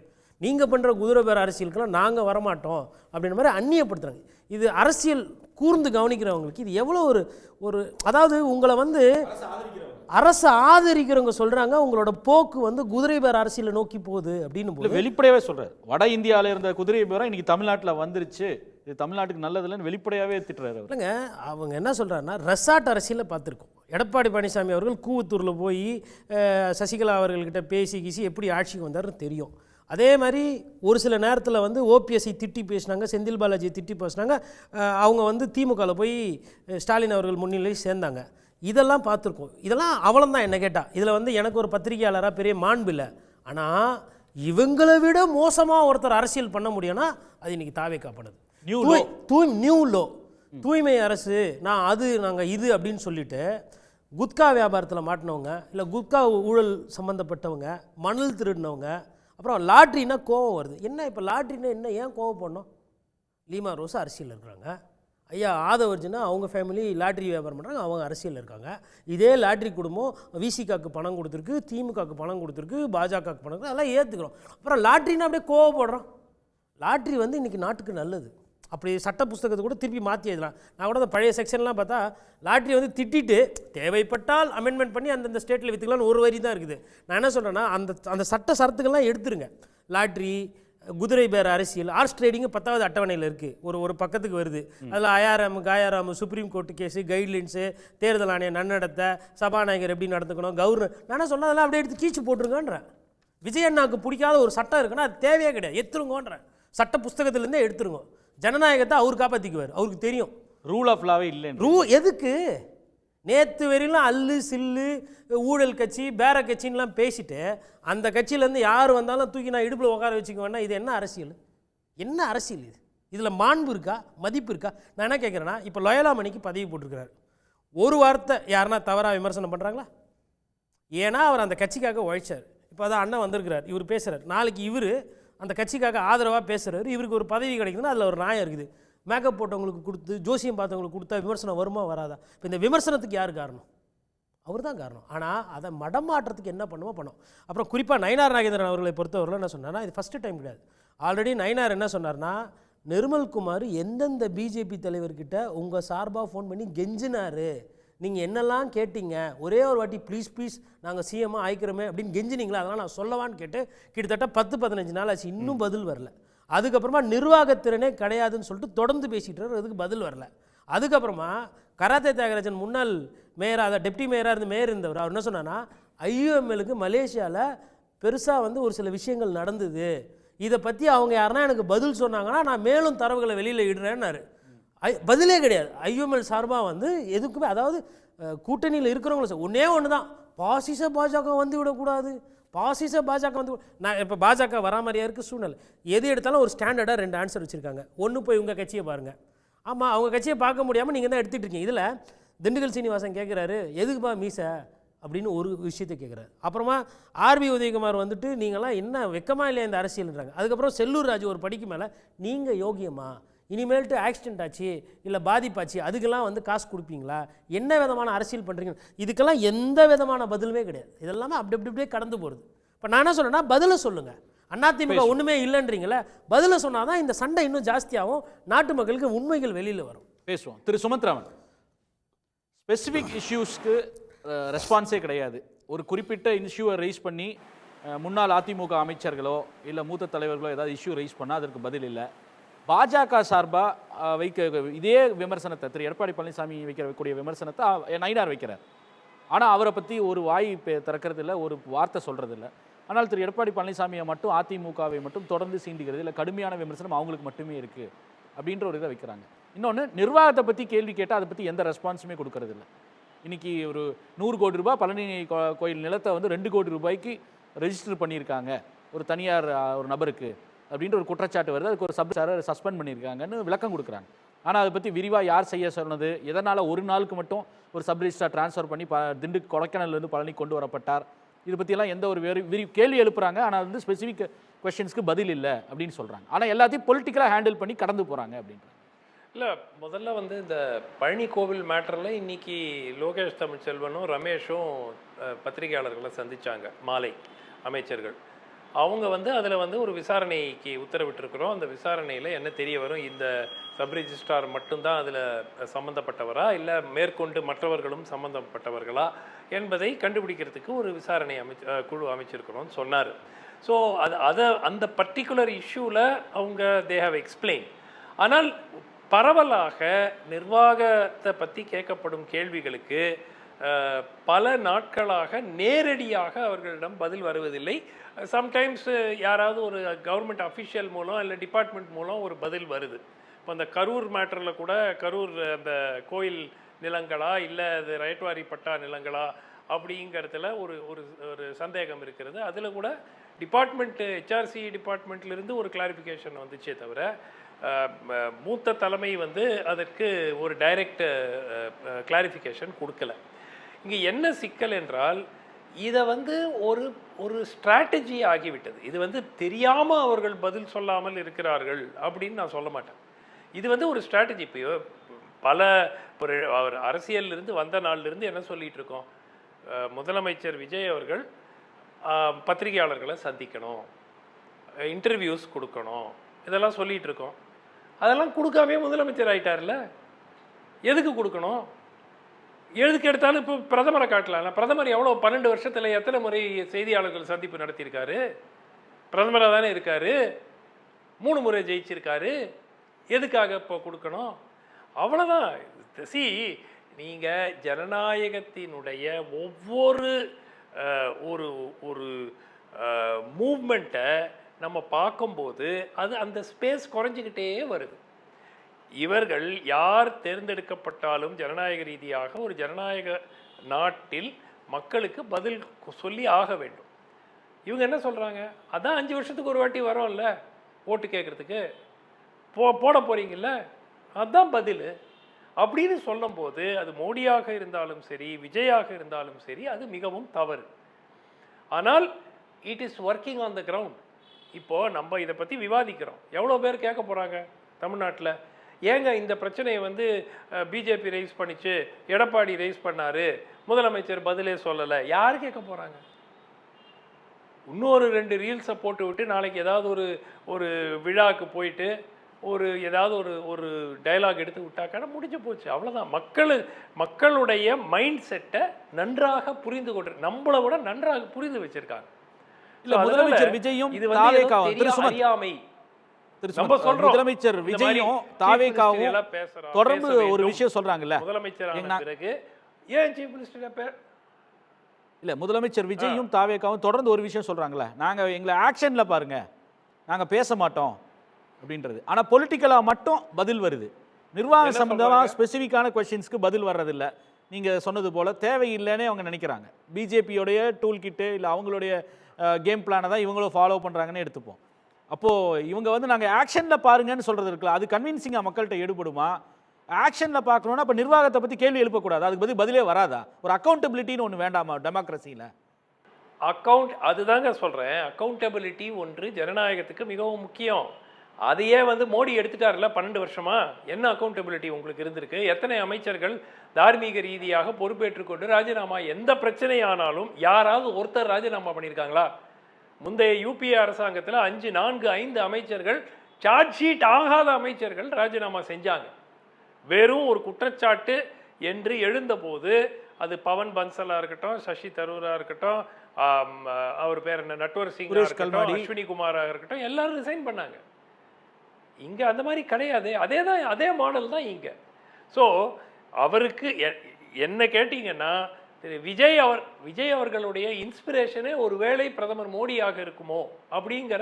நீங்கள் பண்ணுற குதிரை பேர அரசியலுக்கெல்லாம் நாங்கள் வரமாட்டோம் அப்படின்ற மாதிரி அந்நியப்படுத்துகிறாங்க. இது அரசியல் கூர்ந்து கவனிக்கிறவங்களுக்கு இது எவ்வளோ ஒரு அதாவது உங்களை அரசு ஆதரிக்கிறவங்க சொல்கிறாங்க உங்களோட போக்கு குதிரை பேர அரசியலை நோக்கி போகுது அப்படின்னு வெளிப்படையாகவே சொல்கிறார். வட இந்தியாவில் இருந்த குதிரை பேரம் இன்றைக்கி தமிழ்நாட்டில் வந்துருச்சு, இது தமிழ்நாட்டுக்கு நல்லதில்லைன்னு வெளிப்படையாகவே திட்டுறாரு. இல்லைங்க, அவங்க என்ன சொல்கிறாருன்னா ரெசார்ட் அரசியலில் பார்த்துருக்கோம். எடப்பாடி பழனிசாமி அவர்கள் கூவத்தூரில் போய் சசிகலா அவர்கள்கிட்ட பேசி எப்படி ஆட்சிக்கு வந்தாருன்னு தெரியும். அதே மாதிரி ஒரு சில நேரத்தில் ஓபிஎஸ்ஐ திட்டி பேசினாங்க, செந்தில் பாலாஜியை திட்டி பேசினாங்க. அவங்க திமுகவில் போய் ஸ்டாலின் அவர்கள் முன்னிலை சேர்ந்தாங்க. இதெல்லாம் பார்த்துருக்கோம். இதெல்லாம் அவலம்தான் என்ன கேட்டால். இதில் எனக்கு ஒரு பத்திரிகையாளராக பெரிய மாண்பு இல்லை. ஆனால் இவங்களை விட மோசமாக ஒருத்தர் அரசியல் பண்ண முடியும்னா அது இன்றைக்கி தாவேக்காப்படுது. நியூ லோ, தூய்மை அரசு, நாங்கள் இது அப்படின்னு சொல்லிட்டு குட்கா வியாபாரத்தில் மாட்டினவங்க, இல்லை குட்கா ஊழல் சம்மந்தப்பட்டவங்க, மணல் திருடினவங்க, அப்புறம் லாட்ரின்னா கோவம் வருது. என்ன இப்போ லாட்ரின்னா என்ன, ஏன் கோவம் போடணும்? லீமா ரோஸ் அரசியலில் இருக்கிறாங்க. ஐயா ஆதவர்ஜுனா அவங்க ஃபேமிலி லாட்ரி வியாபாரம் பண்ணுறாங்க, அவங்க அரசியலில் இருக்காங்க. இதே லாட்ரி குடும்பம் விசிகாவுக்கு பணம் கொடுத்துருக்கு, திமுகவுக்கு பணம் கொடுத்துருக்கு, பாஜகவுக்கு பணம் கொடுத்து, அதெல்லாம் ஏற்றுக்கிறோம். அப்புறம் லாட்ரின்னா அப்படியே கோவப்படுறோம். லாட்ரி இன்றைக்கி நாட்டுக்கு நல்லது. அப்படி சட்ட புஸ்தகத்தை கூட திருப்பி மாற்றி எழுதலாம். நான் கூட அந்த பழைய செக்ஷன்லாம் பார்த்தா லாட்ரி திட்டிட்டு தேவைப்பட்டால் அமெண்ட்மெண்ட் பண்ணி அந்தந்த ஸ்டேட்டில் விற்றுக்கலாம்னு ஒரு வரி தான் இருக்குது. நான் என்ன சொல்கிறேன்னா அந்த சட்ட சரத்துக்கள்லாம் எடுத்துருங்க. லாட்ரி, குதிரை பேர அரசியல், ஆர்ஸ் ட்ரேடிங்கு 10வது அட்டவணையில் இருக்குது, ஒரு பக்கத்துக்கு வருது. அதில் காயாராம் சுப்ரீம் கோர்ட்டு கேஸு, கைட்லைன்ஸு, தேர்தல் ஆணையம் நன்னடத்தை, சபாநாயகர் எப்படி நடந்துக்கணும், கவர்னர், நான் என்ன சொன்னால் அதெல்லாம் அப்படியே எடுத்து கீச்சு போட்டுருங்கன்றேன். விஜயண்ணாவுக்கு பிடிக்காத ஒரு சட்டம் இருக்குன்னா அது தேவையே கிடையாது, எடுத்துருங்கன்றேன். சட்ட புஸ்தகத்திலேருந்தே எடுத்துருங்க. ஜனநாயகத்தை அவர் காப்பாற்றிக்குவார், அவருக்கு தெரியும். ரூல் ஆஃப் லாவே இல்லை. எதுக்கு நேற்று வரையிலும் அல்லு சில்லு ஊழல் கட்சி பேர கட்சின்லாம் பேசிட்டு அந்த கட்சியிலேருந்து யார் வந்தாலும் தூக்கி நான் இடுப்பில் உட்கார வச்சுக்குவேன்னா இது என்ன அரசியல்? என்ன அரசியல் இது? இதில் மாண்பு இருக்கா, மதிப்பு இருக்கா? நான் என்ன கேட்குறேன்னா, இப்போ லொயலா மணிக்கு பதவி போட்டிருக்கிறார். ஒரு வார்த்தை யாருன்னா தவறாக விமர்சனம் பண்ணுறாங்களா? ஏன்னா அவர் அந்த கட்சிக்காக உழைச்சார். இப்போ அதான் அண்ணன் வந்திருக்கிறார், இவர் பேசுகிறார். நாளைக்கு இவர் அந்த கட்சிக்காக ஆதரவாக பேசுகிறாரு, இவருக்கு ஒரு பதவி கிடைக்குதுன்னா அதில் ஒரு நியாயம் இருக்குது. மேக்கப் போட்டவங்களுக்கு கொடுத்து ஜோசியம் பார்த்தவங்களுக்கு கொடுத்தா விமர்சனம் வருமா வராதா? இப்போ இந்த விமர்சனத்துக்கு யார் காரணம்? அவர் தான் காரணம். ஆனால் அதை மடமாற்றத்துக்கு என்ன பண்ணுமோ பண்ணோம். அப்புறம் குறிப்பாக நயினார் நாகேந்திரன் அவர்களை பொறுத்தவரையில் என்ன சொன்னார்னா, இது ஃபஸ்ட்டு டைம் கிடையாது. ஆல்ரெடி நயினார் என்ன சொன்னார்னா, நிர்மல்குமார் எந்தெந்த பிஜேபி தலைவர்கிட்ட உங்கள் சார்பாக ஃபோன் பண்ணி கெஞ்சினார், நீங்கள் என்னெல்லாம் கேட்டீங்க, ஒரே ஒரு வாட்டி ப்ளீஸ் நாங்கள் சிஎம்மாக ஆயிக்கிறோமே அப்படின்னு கெஞ்சினீங்களா, அதெல்லாம் நான் சொல்லவான்னு கேட்டு கிட்டத்தட்ட 10-15 நாள் ஆச்சு, இன்னும் பதில் வரல. அதுக்கப்புறமா நிர்வாகத்திறனே கிடையாதுன்னு சொல்லிட்டு தொடர்ந்து பேசிட்டு அதுக்கு பதில் வரல. அதுக்கப்புறமா கராத்தே தியாகராஜன் முன்னாள் மேயராக, அதை டெப்டி மேயராக இருந்து மேயர் இருந்தவர், அவர் என்ன சொன்னான்னா, ஐயுஎம்எலுக்கு மலேசியாவில் பெருசாக ஒரு சில விஷயங்கள் நடந்தது, இதை பற்றி அவங்க யாருன்னா எனக்கு பதில் சொன்னாங்கன்னா நான் மேலும் தரவுகளை வெளியில் இடுறேன்னாரு. பதிலே கிடையாது. ஐயுஎம்எல் சார்பாக எதுக்குமே, அதாவது கூட்டணியில் இருக்கிறவங்கள ஒன்றே ஒன்று தான், பாசிச பாஜக வந்து விடக்கூடாது, பாசிச பாஜக வந்து. நான் இப்போ பாஜக வரா மாதிரியா இருக்குது சூழ்நிலை. எது எடுத்தாலும் ஒரு ஸ்டாண்டர்டாக 2 ஆன்சர் வச்சுருக்காங்க. ஒன்று போய் உங்கள் கட்சியை பாருங்கள், ஆமாம் அவங்க கட்சியை பார்க்க முடியாமல் நீங்கள் தான் எடுத்துகிட்டு இருக்கீங்க. இதில் திண்டுக்கல் சீனிவாசன் கேட்குறாரு, எதுக்குப்பா மீசை அப்படின்னு ஒரு விஷயத்தை கேட்குறாரு. அப்புறமா ஆர்பி உதயகுமார் நீங்களாம் என்ன வெக்கமாக இல்லையா இந்த அரசியல்ன்றாங்க. அதுக்கப்புறம் செல்லூர் ராஜு ஒரு படிக்கு மேலே, நீங்கள் யோகியமா, இனிமேல்ட்டு ஆக்சிடென்ட் ஆச்சு இல்லை பாதிப்பாச்சு அதுக்கெல்லாம் காசு கொடுப்பீங்களா, என்ன விதமான அரசியல் பண்ணுறீங்க, இதுக்கெல்லாம் எந்த விதமான பதிலுமே கிடையாது. இதெல்லாமே அப்படியே கடந்து போகிறது. இப்போ நான் என்ன சொல்கிறேன்னா, பதிலை சொல்லுங்கள். அதிமுக ஒன்றுமே இல்லைன்றீங்களே, பதிலை சொன்னால் தான் இந்த சண்டை இன்னும் ஜாஸ்தியாகும், நாட்டு மக்களுக்கு உண்மைகள் வெளியில் வரும். பேசுவோம். திரு சுமத்ராமன், ஸ்பெசிஃபிக் இஷ்யூஸ்க்கு ரெஸ்பான்ஸே கிடையாது. ஒரு குறிப்பிட்ட இஷ்யூவை ரைஸ் பண்ணி முன்னாள் அதிமுக அமைச்சர்களோ இல்லை மூத்த தலைவர்களோ ஏதாவது இஷ்யூ ரைஸ் பண்ணால் அதற்கு பதில் இல்லை. பாஜக சார்பாக இதே விமர்சனத்தை திரு எடப்பாடி பழனிசாமி வைக்கக்கூடிய விமர்சனத்தை நயினார் வைக்கிறார். ஆனால் அவரை பற்றி ஒரு வாய் திறக்கிறது இல்லை, ஒரு வார்த்தை சொல்கிறது இல்லை. ஆனால் திரு எடப்பாடி பழனிசாமியை மட்டும், அதிமுகவை மட்டும் தொடர்ந்து சீண்டுகிறது இல்லை, கடுமையான விமர்சனம் அவங்களுக்கு மட்டுமே இருக்குது அப்படின்ற ஒரு இதை வைக்கிறாங்க. இன்னொன்று, நிர்வாகத்தை பற்றி கேள்வி கேட்டால் அதை பற்றி எந்த ரெஸ்பான்ஸுமே கொடுக்கறது இல்லை. இன்றைக்கி ஒரு 100 கோடி ரூபாய் பழனி கோயில் நிலத்தை 2 கோடி ரூபாய்க்கு ரெஜிஸ்டர் பண்ணியிருக்காங்க ஒரு தனியார் ஒரு நபருக்கு அப்படின்ற ஒரு குற்றச்சாட்டு வருது. அதுக்கு ஒரு சப்சாரை சஸ்பெண்ட் பண்ணியிருக்காங்கன்னு விளக்கம் கொடுக்குறாங்க. ஆனால் அதை பற்றி விரிவாக யார் செய்ய சொன்னது, எதனால் ஒரு நாளுக்கு மட்டும் ஒரு சப் ரெஜிஸ்ட்ரார் ட்ரான்ஸ்ஃபர் பண்ணி திண்டுக்கு கொடைக்கானல்லேருந்து பழனி கொண்டு வரப்பட்டார், இதை பற்றியெல்லாம் எந்த ஒரு கேள்வி எழுப்புறாங்க. ஆனால் ஸ்பெசிஃபிக் கொஸ்டின்ஸ்க்கு பதில் இல்லை அப்படின்னு சொல்கிறாங்க. ஆனால் எல்லாத்தையும் பொலிட்டிக்கலாக ஹேண்டில் பண்ணி கடந்து போகிறாங்க அப்படின்றாங்க. இல்லை, முதல்ல இந்த பழனி கோவில் மேட்டரில் இன்றைக்கி லோகேஷ் தமிழ்ச்செல்வனும் ரமேஷும் பத்திரிகையாளர்களை சந்தித்தாங்க மாலை, அமைச்சர்கள். அவங்க அதில் ஒரு விசாரணைக்கு உத்தரவிட்டிருக்கிறோம். அந்த விசாரணையில் என்ன தெரிய வரும், இந்த சப் ரிஜிஸ்ட்ரார் மட்டும்தான் அதில் சம்மந்தப்பட்டவரா இல்லை மேற்கொண்டு மற்றவர்களும் சம்மந்தப்பட்டவர்களா என்பதை கண்டுபிடிக்கிறதுக்கு ஒரு விசாரணை குழு அமைச்சிருக்கிறோம்னு சொன்னார். ஸோ அந்த பர்டிகுலர் இஷ்யூவில் அவங்க தே ஹவ் எக்ஸ்பிளைன். ஆனால் பரவலாக நிர்வாகத்தை பற்றி கேட்கப்படும் கேள்விகளுக்கு பல நாட்களாக நேரடியாக அவர்களிடம் பதில் வருவதில்லை. சம்டைம்ஸ் யாராவது ஒரு கவர்மெண்ட் அஃபிஷியல் மூலம் இல்லை டிபார்ட்மெண்ட் மூலம் ஒரு பதில் வருது. இப்போ அந்த கரூர் மேட்டரில் கூட, கரூர் அந்த கோயில் நிலங்களா இல்லை அது ரைட்வாரி பட்டா நிலங்களா அப்படிங்கிறதுல ஒரு ஒரு சந்தேகம் இருக்கிறது. அதில் கூட டிபார்ட்மெண்ட், ஹெச்ஆர்சி டிபார்ட்மெண்ட்லேருந்து ஒரு கிளாரிஃபிகேஷன் வந்துச்சே தவிர மூத்த தலைமை அதற்கு ஒரு டைரக்ட் கிளாரிஃபிகேஷன் கொடுக்கல. இங்கே என்ன சிக்கல் என்றால், இதை ஒரு ஒரு ஸ்ட்ராட்டஜி ஆகிவிட்டது. இது தெரியாமல் அவர்கள் பதில் சொல்லாமல் இருக்கிறார்கள் அப்படின்னு நான் சொல்ல மாட்டேன். இது ஒரு ஸ்ட்ராட்டஜி. இப்போ பல அவர் அரசியலிருந்து வந்த நாளிலிருந்து என்ன சொல்லிகிட்டு இருக்கோம், முதலமைச்சர் விஜய் அவர்கள் பத்திரிகையாளர்களை சந்திக்கணும், இன்டர்வியூஸ் கொடுக்கணும், இதெல்லாம் சொல்லிகிட்டு இருக்கோம். அதெல்லாம் கொடுக்காமே முதலமைச்சர் ஆகிட்டார்ல. எதுக்கு கொடுக்கணும்? எதுக்கு எடுத்தாலும் இப்போ பிரதமரை காட்டலாம். பிரதமர் எவ்வளோ 12 வருஷத்தில் எத்தனை முறை செய்தியாளர்கள் சந்திப்பு நடத்தியிருக்காரு? பிரதமராக தானே இருக்கார், 3 முறை ஜெயிச்சிருக்காரு. எதுக்காக இப்போ கொடுக்கணும்? அவ்வளோதான். நீங்கள் ஜனநாயகத்தினுடைய ஒவ்வொரு ஒரு ஒரு மூவ்மெண்ட்டை நம்ம பார்க்கும்போது அது அந்த ஸ்பேஸ் குறைஞ்சிக்கிட்டே வருது. இவர்கள் யார் தேர்ந்தெடுக்கப்பட்டாலும் ஜனநாயக ரீதியாக ஒரு ஜனநாயக நாட்டில் மக்களுக்கு பதில் சொல்லி ஆக வேண்டும். இவங்க என்ன சொல்கிறாங்க, அதான் 5 வருஷத்துக்கு ஒரு வாட்டி வரோம்ல ஓட்டு கேட்குறதுக்கு, போட போகிறீங்கல்ல, அதுதான் பதில் அப்படின்னு சொல்லும்போது அது மோடியாக இருந்தாலும் சரி, விஜயாக இருந்தாலும் சரி, அது மிகவும் தவறு. ஆனால் it is working on the ground. இப்போது நம்ம இதை பற்றி விவாதிக்கிறோம். எவ்வளோ பேர் கேட்க போகிறாங்க தமிழ்நாட்டில்? ஏங்க இந்த பிரச்சனையை வந்து பிஜேபி ரைஸ் பண்ணிச்சு, எடப்பாடி ரைஸ் பண்ணார், முதலமைச்சர் பதிலே சொல்லலை, யார் கேட்க போகிறாங்க? இன்னொரு 2 ரீல்ஸை போட்டு விட்டு நாளைக்கு ஏதாவது ஒரு விழாவுக்கு போயிட்டு ஏதாவது ஒரு டயலாக் எடுத்து விட்டாக்கான முடிஞ்சு போச்சு, அவ்வளோதான். மக்களுடைய மைண்ட் செட்டை நன்றாக புரிந்து கொண்டு நம்மளை விட நன்றாக புரிந்து வச்சிருக்காங்க. இல்ல முதலமைச்சர் விஜயும் தாவேகாவும் அறியாமை. முதலமைச்சர் விஜயும் தாவேகாவும் தொடர்ந்து ஒரு விஷயம் சொல்றாங்கல்ல, முதலமைச்சர் பிறகு ஏன் சீஃப் மினிஸ்டர் இல்ல முதலமைச்சர் விஜயும் தாவேகாவும் தொடர்ந்து ஒரு விஷயம் சொல்றாங்கல்ல, நாங்க எங்களை ஆக்ஷன்ல பாருங்க, நாங்க பேச மாட்டோம் அப்படின்றது. ஆனா பொலிட்டிக்கலா மட்டும் பதில் வருது, நிர்வாக சம்பந்தமா ஸ்பெசிஃபிக்கான கொஸ்டின்ஸ்க்கு பதில் வர்றதில்ல. நீங்க சொன்னது போல தேவையில்லைன்னே அவங்க நினைக்கிறாங்க. பிஜேபியோடைய டூல் கிட்டு இல்லை அவங்களுடைய கேம் பிளானை தான் இவங்களும் ஃபாலோ பண்ணுறாங்கன்னு எடுத்துப்போம். அப்போது இவங்க வந்து நாங்கள் ஆக்ஷனில் பாருங்கன்னு சொல்கிறது இருக்குல்ல, அது கன்வின்சிங்காக மக்கள்கிட்ட எடுபடுமா? ஆக்ஷனில் பார்க்கணுன்னா இப்போ நிர்வாகத்தை பற்றி கேள்வி எழுப்பக்கூடாது, அதுக்கு பதிலே வராதா? ஒரு அக்கௌண்டபிலிட்டின்னு ஒன்று வேண்டாமா டெமோக்ரஸியில்? அதுதாங்க சொல்கிறேன், அக்கௌண்டபிலிட்டி ஒன்று ஜனநாயகத்துக்கு மிகவும் முக்கியம். அதையே வந்து மோடி எடுத்துட்டார்ல 12 வருஷமா. என்ன அக்கௌண்டபிலிட்டி உங்களுக்கு இருந்திருக்கு? எத்தனை அமைச்சர்கள் தார்மீக ரீதியாக பொறுப்பேற்றுக்கொண்டு ராஜினாமா, எந்த பிரச்சனை ஆனாலும் யாராவது ஒருத்தர் ராஜினாமா பண்ணியிருக்காங்களா? முந்தைய யூபிஏ அரசாங்கத்தில் 5 அமைச்சர்கள், சார்ஜ் ஷீட் ஆகாத அமைச்சர்கள் ராஜினாமா செஞ்சாங்க. வெறும் ஒரு குற்றச்சாட்டு என்று எழுந்தபோது அது பவன் பன்சலாக இருக்கட்டும், சசி தரூராக இருக்கட்டும், அவர் பேர் என்ன, நட்வர் சிங் இருக்கட்டும், அஸ்வினி குமாராக இருக்கட்டும், எல்லாரும் ரிசைன் பண்ணாங்க. இங்கே அந்த மாதிரி கிடையாது. அதே மாடல் தான் இங்கே. ஸோ அவருக்கு என்ன கேட்டிங்கன்னா, விஜய் அவர்களுடைய இன்ஸ்பிரேஷனே ஒரு வேளை பிரதமர் மோடியாக இருக்குமோ அப்படிங்கிற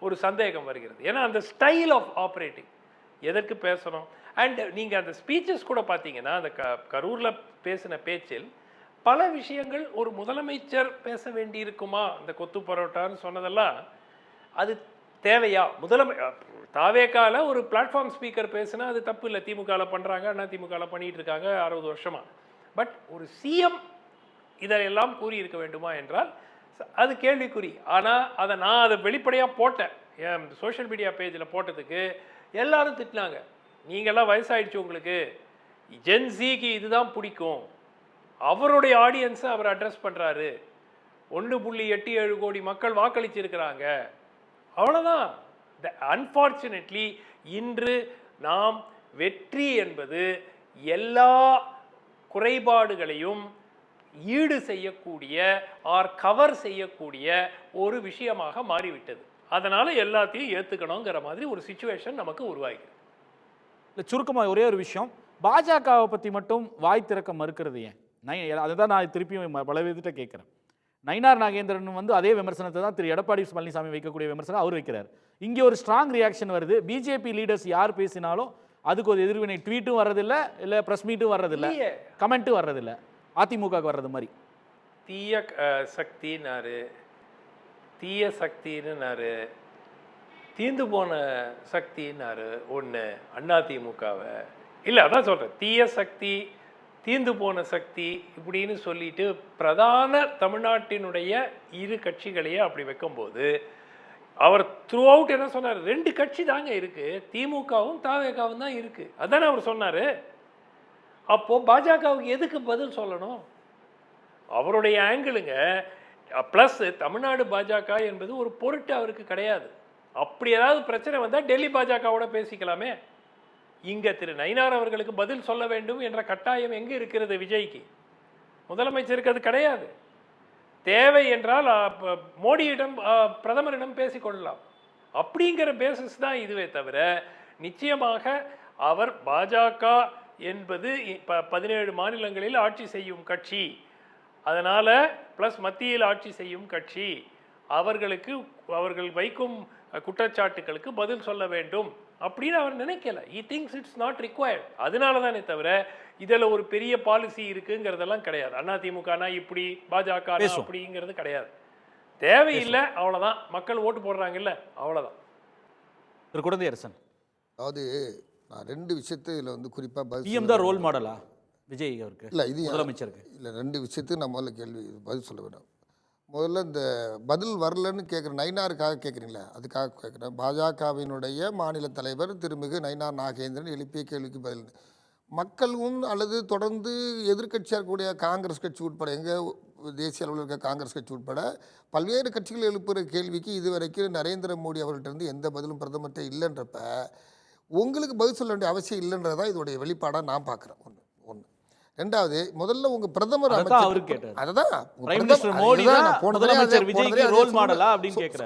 ஒரு சந்தேகம் வருகிறது. ஏன்னா அந்த ஸ்டைல் ஆஃப் ஆப்ரேட்டிங், எதற்கு பேசணும். அண்ட் நீங்கள் அந்த ஸ்பீச்சஸ் கூட பார்த்தீங்கன்னா, அந்த கரூரில் பேசின பேச்சில் பல விஷயங்கள் ஒரு முதலமைச்சர் பேச வேண்டி இருக்குமா, அந்த கொத்து பரோட்டான்னு சொன்னதெல்லாம் அது தேவையா? தாவேக்கால ஒரு பிளாட்ஃபார்ம் ஸ்பீக்கர் பேசுனா அது தப்பு இல்லை, திமுகவில் பண்ணுறாங்க, அண்ணா திமுகவில் பண்ணிட்டு இருக்காங்க 60 வருஷமா. பட் ஒரு சிஎம் இதெல்லாம் கூறியிருக்க வேண்டுமா என்றால் அது கேள்விக்குறி. ஆனால் நான் அதை வெளிப்படையாக போட்டேன், என் சோஷியல் மீடியா பேஜில் போட்டதுக்கு எல்லாரும் திட்டினாங்க. நீங்கள்லாம் வயசாயிடுச்சு, உங்களுக்கு ஜென்சிக்கு இதுதான் பிடிக்கும், அவருடைய ஆடியன்ஸை அவர் அட்ரஸ் பண்ணுறாரு, 1.87 கோடி மக்கள் வாக்களிச்சிருக்கிறாங்க, அவ்வளோதான். அன்ஃபார்ச்சுனேட்லி இன்று நாம் வெற்றி என்பது எல்லா குறைபாடுகளையும் ஈடு செய்யக்கூடிய கவர் செய்யக்கூடிய ஒரு விஷயமாக மாறிவிட்டது. அதனால் எல்லாத்தையும் ஏற்றுக்கணுங்கிற மாதிரி ஒரு சிச்சுவேஷன் நமக்கு உருவாகிது. இல்லை, சுருக்கமாக ஒரே ஒரு விஷயம், பாஜகவை பற்றி மட்டும் வாய் திறக்க மறுக்கிறது ஏன்? அதுதான் நான் திருப்பியும் பல விதத்தை கேட்குறேன். நயினார் நாகேந்திரன் வந்து அதே விமர்சனத்தை தான் திரு எடப்பாடி பழனிசாமி வைக்கக்கூடிய விமர்சனம் அவர் வைக்கிறார். இங்கே ஒரு ஸ்ட்ராங் ரியாக்ஷன் வருது. பிஜேபி லீடர்ஸ் யார் பேசினாலும் அதுக்கு ஒரு எதிர்வினை ட்வீட்டும் வர்றதில்லை, இல்லை ப்ரெஸ் மீட்டும் வர்றதில்லை, கமெண்ட்டும் வர்றதில்லை. அதிமுகவுக்கு வர்றது மாதிரி தீய சக்தின்னாரு, தீய சக்தின்னாரு, தீந்து போன சக்தின்னாரு ஒன்று அதிமுகவை. இல்லை, அதான் சொல்கிறேன், தீய சக்தி, தீந்து போன சக்தி இப்படின்னு சொல்லிட்டு பிரதான தமிழ்நாட்டினுடைய 2 கட்சிகளையே அப்படி வைக்கும்போது அவர் த்ரூ அவுட் என்ன சொன்னார்? 2 கட்சி தாங்க இருக்கு, திமுகவும் தாவேகாவும் தான் இருக்கு, அதானே அவர் சொன்னார். அப்போ பாஜகவுக்கு எதுக்கு பதில் சொல்லணும்? அவருடைய ஆங்கிளுங்க. ப்ளஸ் தமிழ்நாடு பாஜக என்பது ஒரு பொருட்டு அவருக்கு கிடையாது. அப்படி ஏதாவது பிரச்சனை வந்தால் டெல்லி பாஜகவோட பேசிக்கலாமே. இங்கே திரு நயினார் அவர்களுக்கு பதில் சொல்ல வேண்டும் என்ற கட்டாயம் எங்கே இருக்கிறது விஜய்க்கு? முதலமைச்சருக்கு அது கிடையாது. தேவை என்றால் மோடியிடம், பிரதமரிடம் பேசிக்கொள்ளலாம். அப்படிங்கிற பேசிஸ் தான் இதுவே தவிர, நிச்சயமாக அவர் பாஜக என்பது 17 மாநிலங்களில் ஆட்சி செய்யும் கட்சி, அதனால் ப்ளஸ் மத்தியில் ஆட்சி செய்யும் கட்சி, அவர்கள் வைக்கும் குற்றச்சாட்டுகளுக்கு பதில் சொல்ல வேண்டும் அப்படின்னு அவர் நினைக்கல. he thinks it's not required. அதனால தானே தவிர இதில் ஒரு பெரிய பாலிசி இருக்குங்கிறதெல்லாம் கிடையாது. அதிமுகனா இப்படி, பாஜக அப்படிங்கிறது கிடையாது. தேவையில்லை, அவ்வளோதான். மக்கள் ஓட்டு போடுறாங்கல்ல, அவ்வளோதான். திரு குழந்தை அரசன், அதாவது நான் 2 விஷயத்தை இதில் வந்து குறிப்பாக பதில் தான் ரோல் மாடலா விஜய் அவருக்கு? இல்லை, இது முதலமைச்சருக்கு இல்லை, 2 விஷயத்துக்கு நான் முதல்ல பதில் சொல்ல வேண்டாம். முதல்ல இந்த பதில் வரலன்னு கேட்குற நயினாருக்காக கேட்குறீங்களா, அதுக்காக கேட்குறேன். பாஜகவினுடைய மாநில தலைவர் திருமிகு நயினார் நாகேந்திரன் எழுப்பிய கேள்விக்கு பதில். மக்களும் அல்லது தொடர்ந்து எதிர்க்கட்சியாக இருக்கக்கூடிய காங்கிரஸ் கட்சி உட்பட, எங்கள் தேசிய அளவில் இருக்க காங்கிரஸ் கட்சி உட்பட பல்வேறு கட்சிகள் எழுப்புகிற கேள்விக்கு இதுவரைக்கும் நரேந்திர மோடி அவர்கள்ட்ட எந்த பதிலும் பிரதமர்கிட்ட இல்லைன்றப்ப உங்களுக்கு பதில் சொல்ல வேண்டிய அவசியம் இல்லைன்றதான் இதோடைய வெளிப்பாடாக நான் பார்க்குறேன். ஒன்று. ரெண்டாவது, முதல்ல உங்கள் பிரதமர்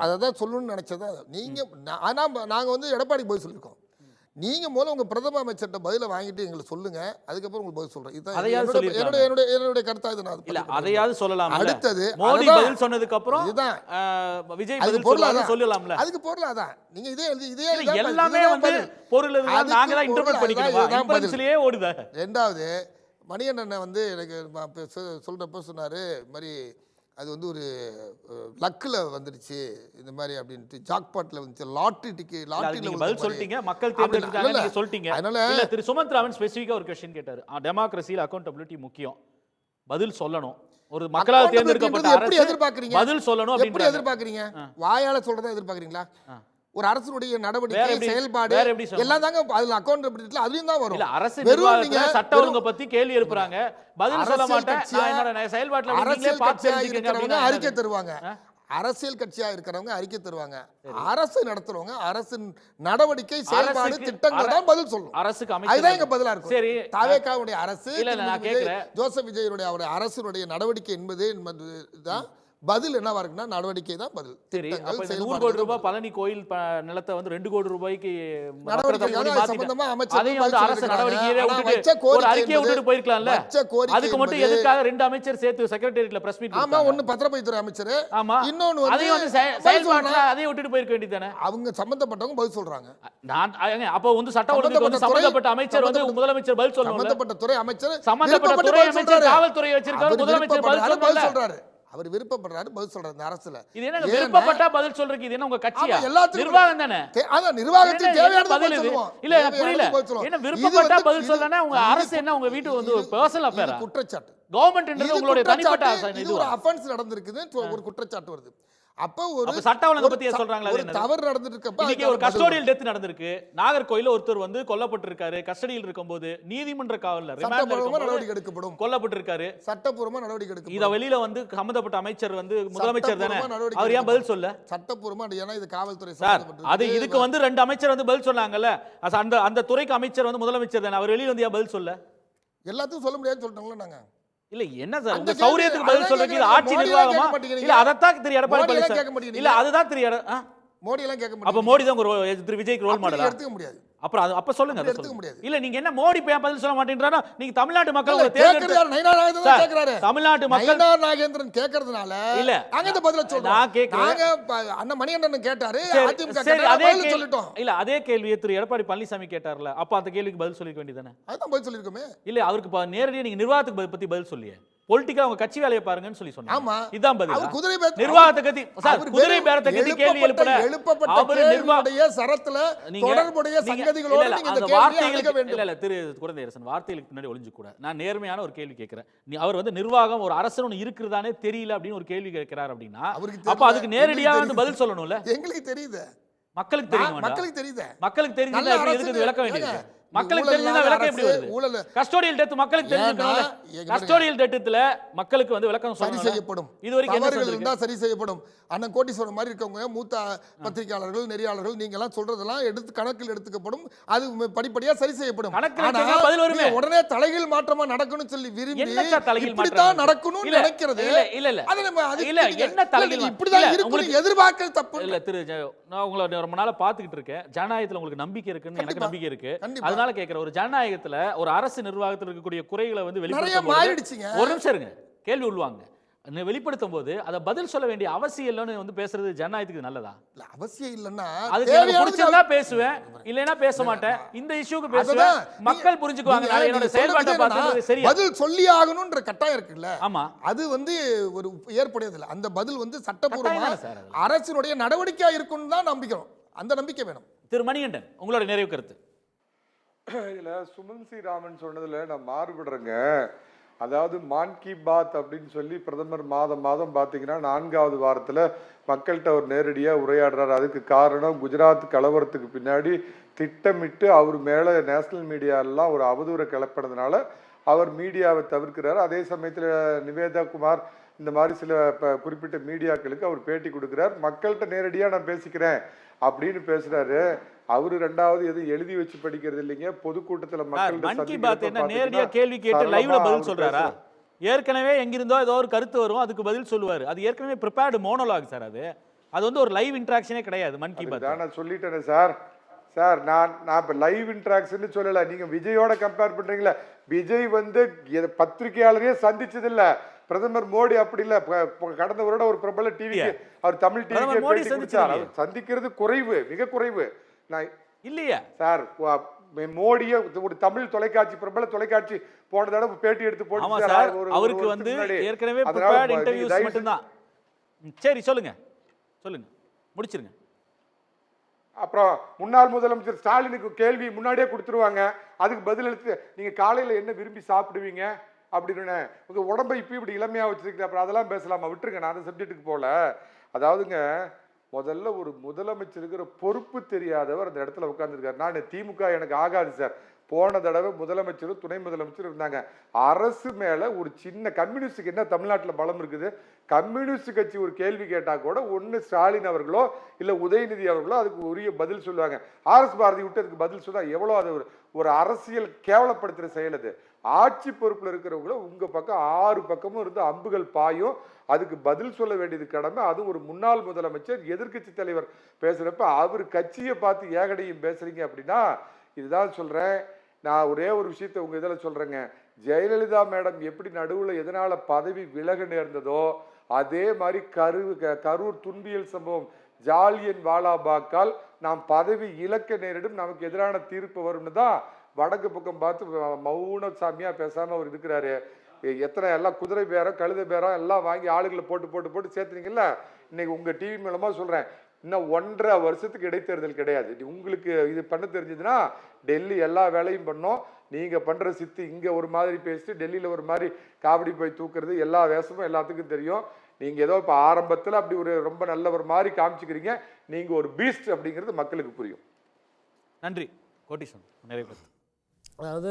அதான் சொல்லணும்னு நினைச்சதா நீங்கள். ஆனால் நாங்கள் வந்து எடப்பாடி பதில் சொல்லியிருக்கோம். நீங்கள் முதல்ல உங்கள் பிரதம அமைச்சர்கிட்ட பதிலை வாங்கிட்டு எங்களுக்கு சொல்லுங்கள், அதுக்கப்புறம் உங்களுக்கு பதில் சொல்கிறேன். இதுதான் என்னுடைய கருத்தாக இது. நான் அதையாவது சொல்லலாம். அடுத்தது மோடி பதில் சொன்னதுக்கு அப்புறம் இதுதான் விஜய் பதில் சொல்லலாம்ல. அதுக்கு பொருள் அதான். நீங்கள் இதே எல்லாமே வந்து பொருள் நாங்கள் தான் இன்டர்பிரட் பண்ணிக்கிறோம். ஓடுதா. ரெண்டாவது, மணிகண்டன் வந்து எனக்கு சொல்கிறப்ப சொன்னார், இது மாதிரி அது வந்து ஒரு லக்கில் வந்துடுச்சு இந்த மாதிரி அப்படின்ட்டு, ஜாக்பாட்டில் வந்துச்சு, லாட்டரியில் பதில் சொல்லிட்டீங்க, மக்கள் தேர்ந்தெடுத்தாங்க சொல்லிட்டீங்க. அதனால திரு சுமந்த் ராமன் ஸ்பெசிஃபிக்காக ஒரு கொஸ்டின் கேட்டார். டெமோக்ரஸியில் அக்கௌண்டபிலிட்டி முக்கியம், பதில் சொல்லணும். ஒரு மக்களால் தேர்ந்தெடுக்கப்பட்ட அரசு பதில் சொல்லணும். எப்படி எதிர்பார்க்குறீங்க? வாயால் சொல்கிறதா எதிர்பார்க்குறீங்களா? ஒரு அரசுடைய நடவடிக்கை செயல்பாடு எல்லாம் தாங்க அதுல அக்கௌண்டபிலிட்டில அதுலயும் தான் வரும். அரசு நிர்வாகத்துல சட்ட ஒழுங்கு பத்தி கேள்வி எழுப்புறாங்க, பதில் சொல்ல மாட்டேன், என்னோட செயல்பாட்டுல நீங்களே பார்த்து தெரிஞ்சுக்கங்க அறிக்கை தருவாங்க. அரசியல் கட்சியா இருக்கிறவங்க அறிக்கை தருவாங்க, அரசு நடத்துறவங்க அரசு நடவடிக்கை செயல்பாடு திட்டங்கள் தான் பதில் சொல்லணும். அரசுக்கு அதுதான் இங்க பதிலா இருக்கும். சரி, தாவேகாவுடைய அரசு ஜோசப் விஜயனுடைய அவருடைய அரசுடைய நடவடிக்கை என்பதுதான் பதில். என்னவா இருக்குன்னா நடவடிக்கை தான் பதில். சரி, 100 கோடி ரூபாய் பழனி கோயில் நிலத்தை வந்து 2 கோடி ரூபாய்க்கு அறிக்கையை விட்டுட்டு போயிருக்கலாம்ல. அதுக்கு மட்டும் எதுக்காக 2 அமைச்சர் சேர்த்து செக்ரட்டரியேட்ல பிரஸ் மீட்? ஆமா, ஒன்னு பத்திரப்பதித்துறை அமைச்சர், ஆமா, இன்னொன்னு அதையும் வந்து செயல்பாட்டுல அதையும் விட்டுட்டு போயிருக்க வேண்டியதானே. அவங்க சம்பந்தப்பட்டவங்க பதில் சொல்றாங்க. நான் அப்ப வந்து சட்ட ஒழுங்கு வந்து சம்பந்தப்பட்ட அமைச்சர் வந்து முதலமைச்சர் பதில் சொல்லணும். சம்பந்தப்பட்ட துறை அமைச்சர் சம்பந்தப்பட்ட துறை அமைச்சர் காவல்துறை வச்சிருக்காரு, முதலமைச்சர் பதில் சொல்றாரு. அவர் விருப்பப்படுறாரு பதில் சொல்றாரு. இந்த அரசுல இது என்ன விருப்பப்பட்டா பதில் சொல்றீங்க? இது என்ன உங்க கட்சியா? நிர்வாகம் தானே. அதான் நிர்வாகத்துக்கு தேவையான பதில் சொல்லுவோம். இல்ல எனக்கு புரியல. என்ன விருப்பப்பட்டா பதில் சொல்லனா உங்க அரசு என்ன உங்க வீட்டு வந்து பர்சனல் அஃபேரா? குற்றச்சாட்டு. கவர்மெண்ட்ன்றது உங்களுடைய தனிப்பட்ட ஆசை. இது ஒரு அஃபென்ஸ் நடந்துருக்குது, ஒரு குற்றச்சாட்டு வருது. அப்ப ஒரு சட்ட ஒழுங்கு பத்தி சொல்றாங்களா? ஒரு தவறு நடந்துருக்கப்ப இன்னைக்கு ஒரு கஸ்டோடியல் டெத் நடந்திருக்கு. நாகர்கோயில்ல ஒருத்தர் வந்து கொல்லப்பட்டிருக்காரு. கஸ்டடியில் இருக்கும்போது நீதிமன்ற காவல்ல சட்டப்பூர்வமா நடவடிக்கை எடுக்கப்படும். கொல்லப்பட்டிருக்காரு, சட்டப்பூர்வமா நடவடிக்கை எடுக்கப்படும். இத வெளியில வந்து சம்பந்தப்பட்ட அமைச்சர் வந்து முதலமைச்சர் தானே, அவர் ஏன் பதில் சொல்ல? சட்டப்பூர்வமா, ஏன்னா இது காவல்துறை சம்பந்தப்பட்டது. அது இதுக்கு வந்து 2 அமைச்சர் வந்து பதில் சொன்னாங்கல்ல, அந்த துறைக்கு அமைச்சர் வந்து முதலமைச்சர் தானே, அவர் வெளியில வந்து ஏன் பதில் சொல்ல? எல்லாத்துக்கும் சொல்ல முடியாதுன்னு சொல்லிட்டாங்களா? நாங்க இல்ல என்ன சார் உங்க சௌரியத்துக்கு பதில் சொல்றீங்க? இது ஆட்சி நிர்வாகமா? இல்ல அதத்தான் திரு எடப்பாடி பழனிசாமி இல்ல அதுதான் திரு மோடி எல்லாம் கேட்க மாட்டீங்க. அப்ப மோடி தான் திரு விஜய்க்கு ரோல் மாடலா? எடுத்துக்க முடியாது. அப்புறம் அது அப்ப சொல்லுங்க. எடுத்துக்க முடியாது. இல்ல நீங்க என்ன மோடி பதில் சொல்ல மாட்டேன்றாரா? நீங்க தமிழ்நாட்டு மக்கள் கேக்குறாரு, நயினார் நாகேந்திரன் கேக்குறாரு. தமிழ்நாட்டு மக்கள் நயினார் நாகேந்திரன் கேக்குறதுனால இல்ல நாங்க இந்த பதில சொல்றோம். நான் கேக்குறேன், நாங்க அண்ணன் மணிகண்டன் கேட்டாரு, அதிமுக கேட்டாரு, பதில் சொல்லிட்டோம். இல்ல அதே கேள்வியை திரு எடப்பாடி பழனிசாமி கேட்டார்ல, அப்ப அந்த கேள்விக்கு பதில் சொல்லிக்க வேண்டியதானே? அதான் பதில் சொல்லிருக்கோமே. இல்ல அவருக்கு நேரடியா நீங்க நிர்வாகத்துக்கு பத்தி பதில் சொல்லியே, பொலிட்டிக்கா உங்க கட்சி வேலையை பாருங்கன்னு சொல்லி சொன்னாங்க. ஆமா, இதான் பதில். குதிரை நிர்வாகத்தை பத்தி சார், குதிரை பேரத்தை பத்தி கேள்வி எழுப்பப்பட்ட கேள்வியுடைய சரத்துல தொடர்புடைய சங்கதிகளோட நீங்க இந்த கேள்வியை அணுக வேண்டும். இல்ல திரு குழந்தையரசன், வார்த்தைகளுக்கு பின்னாடி ஒளிஞ்சு கூட நான் நேர்மையான ஒரு கேள்வி கேட்கிறேன். அவர் வந்து நிர்வாகம் ஒரு அரசு ஒன்று இருக்குதானே தெரியல அப்படின்னு ஒரு கேள்வி கேட்கிறார் அப்படின்னா, அப்ப அதுக்கு நேரடியா வந்து பதில் சொல்லணும்ல. எங்களுக்கு தெரியுது, மக்களுக்கு தெரியும், மக்களுக்கு தெரியுது, மக்களுக்கு தெரிஞ்சா எப்படி எதுக்கு விளக்க வேண்டியது? மக்களுக்கு தெரிஞ்சா விளக்கம் எப்படி வருது? கஸ்டோடியல் டெத் மக்களுக்கு தெரிஞ்சிருக்கணும்ல. கஸ்டோடியல் டெத்ல மக்களுக்கு வந்து விளக்கம் சரி செய்யப்படும். இதுவரைக்கும் என்ன இருந்தா சரி செய்யப்படும். அண்ணன் கோட்டீஸ்வரன் மாதிரி இருக்கவங்க, மூத்த பத்திரிகையாளர்கள், நெறியாளர்கள், நீங்க எல்லாம் சொல்றதெல்லாம் எடுத்து கணக்கில் எடுத்துக்கப்படும். அது படிப்படியா சரி செய்யப்படும். பதில் வருமே. உடனே தலைகீழ் மாற்றமா நடக்கணும்னு சொல்லி விரும்பி இப்படித்தான் நடக்கணும்னு நினைக்கிறது. இல்ல இல்ல இல்ல என்ன தலைகீழ் இப்படிதான் இருக்கணும் எதிர்பார்க்கிறது தப்பு இல்ல. திரு நான் உங்களை ரொம்ப நாளா பாத்துக்கிட்டு இருக்கேன். ஜனநாயகத்துல உங்களுக்கு நம்பிக்கை இருக்குன்னு எனக்கு நம்பிக்கை இருக்கு. அதனால கேக்குற, ஒரு ஜனநாயகத்துல ஒரு அரசு நிர்வாகத்தில் இருக்கக்கூடிய குறைகளை வந்து வெளிப்படுத்த ஒரு நிமிஷம் இருங்க, கேள்வி உள்வாங்க வெளிப்படுத்தும் போது அதை பதில் சொல்ல வேண்டிய அவசியம் இல்லைன்னு வந்து பேசுறது ஜனநாயகத்துக்கு நல்லதா? இல்ல அவசியம் இல்லைன்னா அதுக்கு பிடிச்சதா பேசுவேன், இல்லைன்னா பேச மாட்டேன். இந்த இஷ்யூக்கு பேசுவேன், மக்கள் புரிஞ்சுக்குவாங்க. நான் என்னோட செயல்பாட்டை பார்த்து சரி பதில் சொல்லி ஆகணும்ன்ற கட்டாயம் இருக்குல்ல. ஆமா, அது வந்து ஒரு ஏற்புடையதில்லை. அந்த பதில் வந்து சட்டப்பூர்வமா அரசினுடைய நடவடிக்கையா இருக்குன்னு தான் நம்பிக்கணும். அந்த நம்பிக்கை வேணும். திரு மணிகண்டன், உங்களோட நிறைவு கருத்து. இதில் சுமன் சி ராமன் சொன்னதில் நான் மாறுபடுறேங்க. அதாவது மான் கி பாத் அப்படின்னு சொல்லி பிரதமர் மாதம் மாதம் பார்த்தீங்கன்னா 4வது வாரத்தில் மக்கள்கிட்ட அவர் நேரடியாக உரையாடுறாரு. அதுக்கு காரணம் குஜராத் கலவரத்துக்கு பின்னாடி திட்டமிட்டு அவர் மேலே நேஷனல் மீடியாலாம் ஒரு அவதூறை கிளப்பினதுனால அவர் மீடியாவை தவிர்க்கிறார். அதே சமயத்தில் நிவேதா குமார் இந்த மாதிரி சில குறிப்பிட்ட மீடியாக்களுக்கு அவர் பேட்டி கொடுக்குறார். மக்கள்கிட்ட நேரடியாக நான் பேசிக்கிறேன் அப்படின்னு பேசுறாரு. அவரு 2வது எதுவும் எழுதி வச்சு படிக்கிறது இல்லைங்க, பொதுக்கூட்டத்தில் மக்கள் நேரடியா கேள்வி கேட்டு லைவ்ல பதில் சொல்றாரா? ஏற்கனவே எங்கிருந்தோ ஏதோ ஒரு கருத்து வரும், அதுக்கு பதில் சொல்லுவாரு. அது ஏற்கனவே ப்ரிப்பேர்டு மோனோலாக் சார். அது வந்து ஒரு லைவ் இன்டராக்ஷனே கிடையாது. மன் கி பாத் நான் சொல்லிட்டேன் சார். நான் இப்போ லைவ் இன்டராக்ஷன் சொல்லலை, நீங்க விஜயோட கம்பேர் பண்றீங்களா? விஜய் வந்து பத்திரிகையாளரையே சந்திச்சதில்லை. பிரதமர் மோடி அப்படி இல்ல, கடந்த வருடம் ஒரு பிரபல டிவிக்கு அவர் தமிழ் டிவிக்கு பேட்டி கொடுத்தார். அவர் சந்திக்கிறது குறைவு, மிக குறைவு. நான் இல்லையா சார், மோடியை ஒரு தமிழ் தொலைக்காட்சி பிரபல தொலைக்காட்சி போன தடவை பேட்டி எடுத்து போட்டு அவருக்கு வந்து ஏற்கனவே ப்ரிப்பேர்ட் இன்டர்வியூஸ் மட்டும்தான். சரி சொல்லுங்க சொல்லுங்க முடிச்சிருங்க. அப்புறம் முன்னாள் முதலமைச்சர் ஸ்டாலினுக்கு கேள்வி முன்னாடியே கொடுத்துருவாங்க, அதுக்கு பதில் அளித்து நீங்க காலையில என்ன விரும்பி சாப்பிடுவீங்க அப்படின்னு உங்க உடம்பை இப்போ இப்படி இளமையா வச்சிருக்கீங்க, அப்புறம் அதெல்லாம் பேசலாமா? விட்டுருங்க, நான் அந்த சப்ஜெக்ட்டுக்கு போல. அதாவதுங்க, முதல்ல ஒரு முதலமைச்சருக்கு பொறுப்பு தெரியாதவர் அந்த இடத்துல உட்கார்ந்துருக்காரு. நான் திமுக எனக்கு ஆகாது சார். போன தடவை முதலமைச்சரும் துணை முதலமைச்சரும் இருந்தாங்க. அரசு மேல ஒரு சின்ன கம்யூனிஸ்டுக்கு என்ன தமிழ்நாட்டில் பலம் இருக்குது? கம்யூனிஸ்ட் கட்சி ஒரு கேள்வி கேட்டா கூட ஒன்று ஸ்டாலின் அவர்களோ இல்லை உதயநிதி அவர்களோ அதுக்கு உரிய பதில் சொல்லுவாங்க. RS பாரதி விட்டு அதுக்கு பதில் சொல்ல எவ்வளோ அது ஒரு அரசியல் கேவலப்படுத்துகிற செயல். அது ஆட்சி பொறுப்பில் இருக்கிறவங்கள உங்க பக்கம் 6 பக்கமும் இருந்து அம்புகள் பாயும், அதுக்கு பதில் சொல்ல வேண்டியது கடமை. அது ஒரு முன்னாள் முதலமைச்சர் எதிர்கட்சி தலைவர் பேசுறப்ப அவர் கட்சியை பார்த்து ஏகடையும் பேசுறீங்க அப்படின்னா, இதுதான் சொல்றேன். நான் ஒரே ஒரு விஷயத்தை உங்க இதில் சொல்றேங்க, ஜெயலலிதா மேடம் எப்படி நடுவில் எதனால பதவி விலக நேர்ந்ததோ அதே மாதிரி கரூர் துன்பியல் சம்பவம் ஜாலியன் வாலாபாக்கால் நாம் பதவி இழக்க நேரிடும், நமக்கு எதிரான தீர்ப்பு வரும்னு தான் வடக்கு பக்கம் பார்த்து மௌன சாமியா பேசாம அவர் இருக்கிறாரு. எத்தனை எல்லாம் குதிரை பேரம் கழுதை பேரம் எல்லாம் வாங்கி ஆளுகளை போட்டு போட்டு போட்டு சேர்த்துனீங்கல்ல. இன்னைக்கு உங்க டிவி மூலமா சொல்றேன், இன்னும் 1.5 வருஷத்துக்கு இடைத்தேர்தல் கிடையாது. உங்களுக்கு இது பண்ண தெரிஞ்சதுன்னா டெல்லி எல்லா வேலையும் பண்ணோம். நீங்க பண்ற சித்து இங்க ஒரு மாதிரி பேசிட்டு டெல்லியில ஒரு மாதிரி காவடி போய் தூக்குறது எல்லா வேஷமும் எல்லாத்துக்கும் தெரியும். நீங்க ஏதோ இப்போ ஆரம்பத்தில் அப்படி ஒரு ரொம்ப நல்ல ஒரு மாதிரி காமிச்சுக்கிறீங்க, நீங்க ஒரு பீஸ்ட் அப்படிங்கிறது மக்களுக்கு புரியும். நன்றி கோட்டீஸ்வரன். நிறைய அதாவது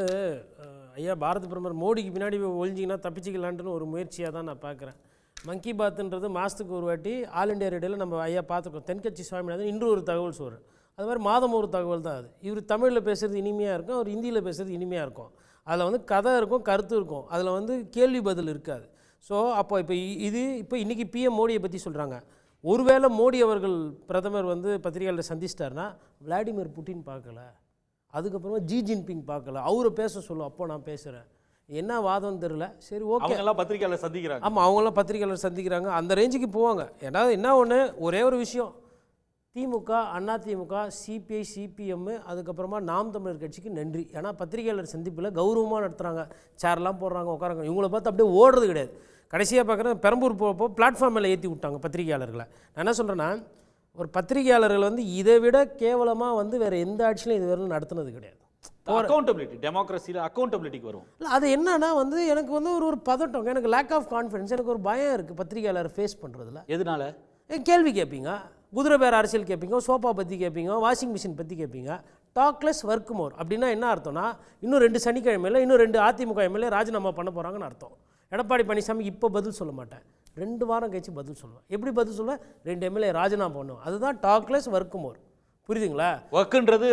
ஐயா பாரத பிரதமர் மோடிக்கு பின்னாடி ஒழிஞ்சிங்கன்னா தப்பிச்சிக்கலான்ட்டுன்னு ஒரு முயற்சியாக தான் நான் பார்க்குறேன். மன் கி பாத்துன்றது மாதத்துக்கு ஒரு வாட்டி ஆல் இண்டியா ரேடியோவில் நம்ம ஐயா பார்த்துருக்கோம். தென்கட்சி சுவாமிநாதன் இன்று ஒரு தகவல் சொல்கிறேன். அது மாதிரி மாதம் ஒரு தகவல் தான் அது. இவர் தமிழில் பேசுகிறது இனிமையாக இருக்கும், அவர் ஹிந்தியில் பேசுகிறது இனிமையாக இருக்கும். அதில் வந்து கதை இருக்கும், கருத்து இருக்கும், அதில் வந்து கேள்வி பதில் இருக்காது. ஸோ அப்போ இப்போ இன்றைக்கி PM மோடியை பற்றி சொல்கிறாங்க. ஒருவேளை மோடி அவர்கள் பிரதமர் வந்து பத்திரிகையாளர் சந்திச்சிட்டாருன்னா விளாடிமிர் புட்டின் பார்க்கல, அதுக்கப்புறமா ஜி ஜின்பிங் பார்க்கல, அவரை பேச சொல்லும், அப்போ நான் பேசுகிறேன். என்ன வாதம் தெரியல. சரி ஓகே, எல்லாம் பத்திரிகையாளர் சந்திக்கிறாங்க. ஆமாம், அவங்களாம் பத்திரிகையாளர் சந்திக்கிறாங்க. அந்த ரேஞ்சுக்கு போவாங்க. ஏன்னா என்ன ஒன்று, ஒரே ஒரு விஷயம், திமுக அதிமுக CPI CPM அதுக்கப்புறமா நாம் தமிழர் கட்சிக்கு நன்றி. ஏன்னா பத்திரிகையாளர் சந்திப்பில் கௌரவமாக நடத்துகிறாங்க, சேர்லாம் போடுறாங்க, உட்காராங்க. இவங்கள பார்த்து அப்படியே ஓடுறது கிடையாது. கடைசியாக பார்க்குறேன், பெரம்பூர் போகிறப்போ பிளாட்ஃபார்ம் மேலே ஏற்றி விட்டாங்க பத்திரிகையாளர்களை. நான் என்ன சொல்கிறேன்னா, ஒரு பத்திரிகையாளர்கள் வந்து இதை விட கேவலமாக வந்து வேறு எந்த ஆட்சியிலும் இது வரைக்கும் நடத்துனது கிடையாது. அக்கௌண்டபிலிட்டி, டெமோக்ரஸியில் அக்கௌண்டபிலிட்டிக்கு வரும். இல்லை அது என்னன்னா வந்து எனக்கு வந்து ஒரு பதட்டம், எனக்கு லேக் ஆஃப் கான்ஃபிடன்ஸ், எனக்கு ஒரு பயம் இருக்குது பத்திரிகையாளர் ஃபேஸ் பண்ணுறதுல. எதனால? கேள்வி கேட்பீங்க, குதிரை பேர் அரசியல் கேட்பீங்க, சோஃபா பற்றி கேட்பீங்க, வாஷிங் மிஷின் பற்றி கேட்பீங்க. டாக்லெஸ் ஒர்க் மோர் அப்படின்னா என்ன அர்த்தம்னா, இன்னும் 2 சனிக்கிழமையில் இன்னும் 2 அதிமுக MLA ராஜினாமா பண்ண போகிறாங்கன்னு அர்த்தம். எடப்பாடி பழனிசாமி இப்போ பதில் சொல்ல மாட்டேன், 2 வாரம் கழிச்சு பதில் சொல்லுவேன். எப்படி பதில் சொல்லுவேன்? 2 MLA ராஜினாமா பண்ணுவோம். அதுதான் டாக்லெஸ் ஒர்க் மோர். புரியுதுங்களா? ஒர்க்குன்றது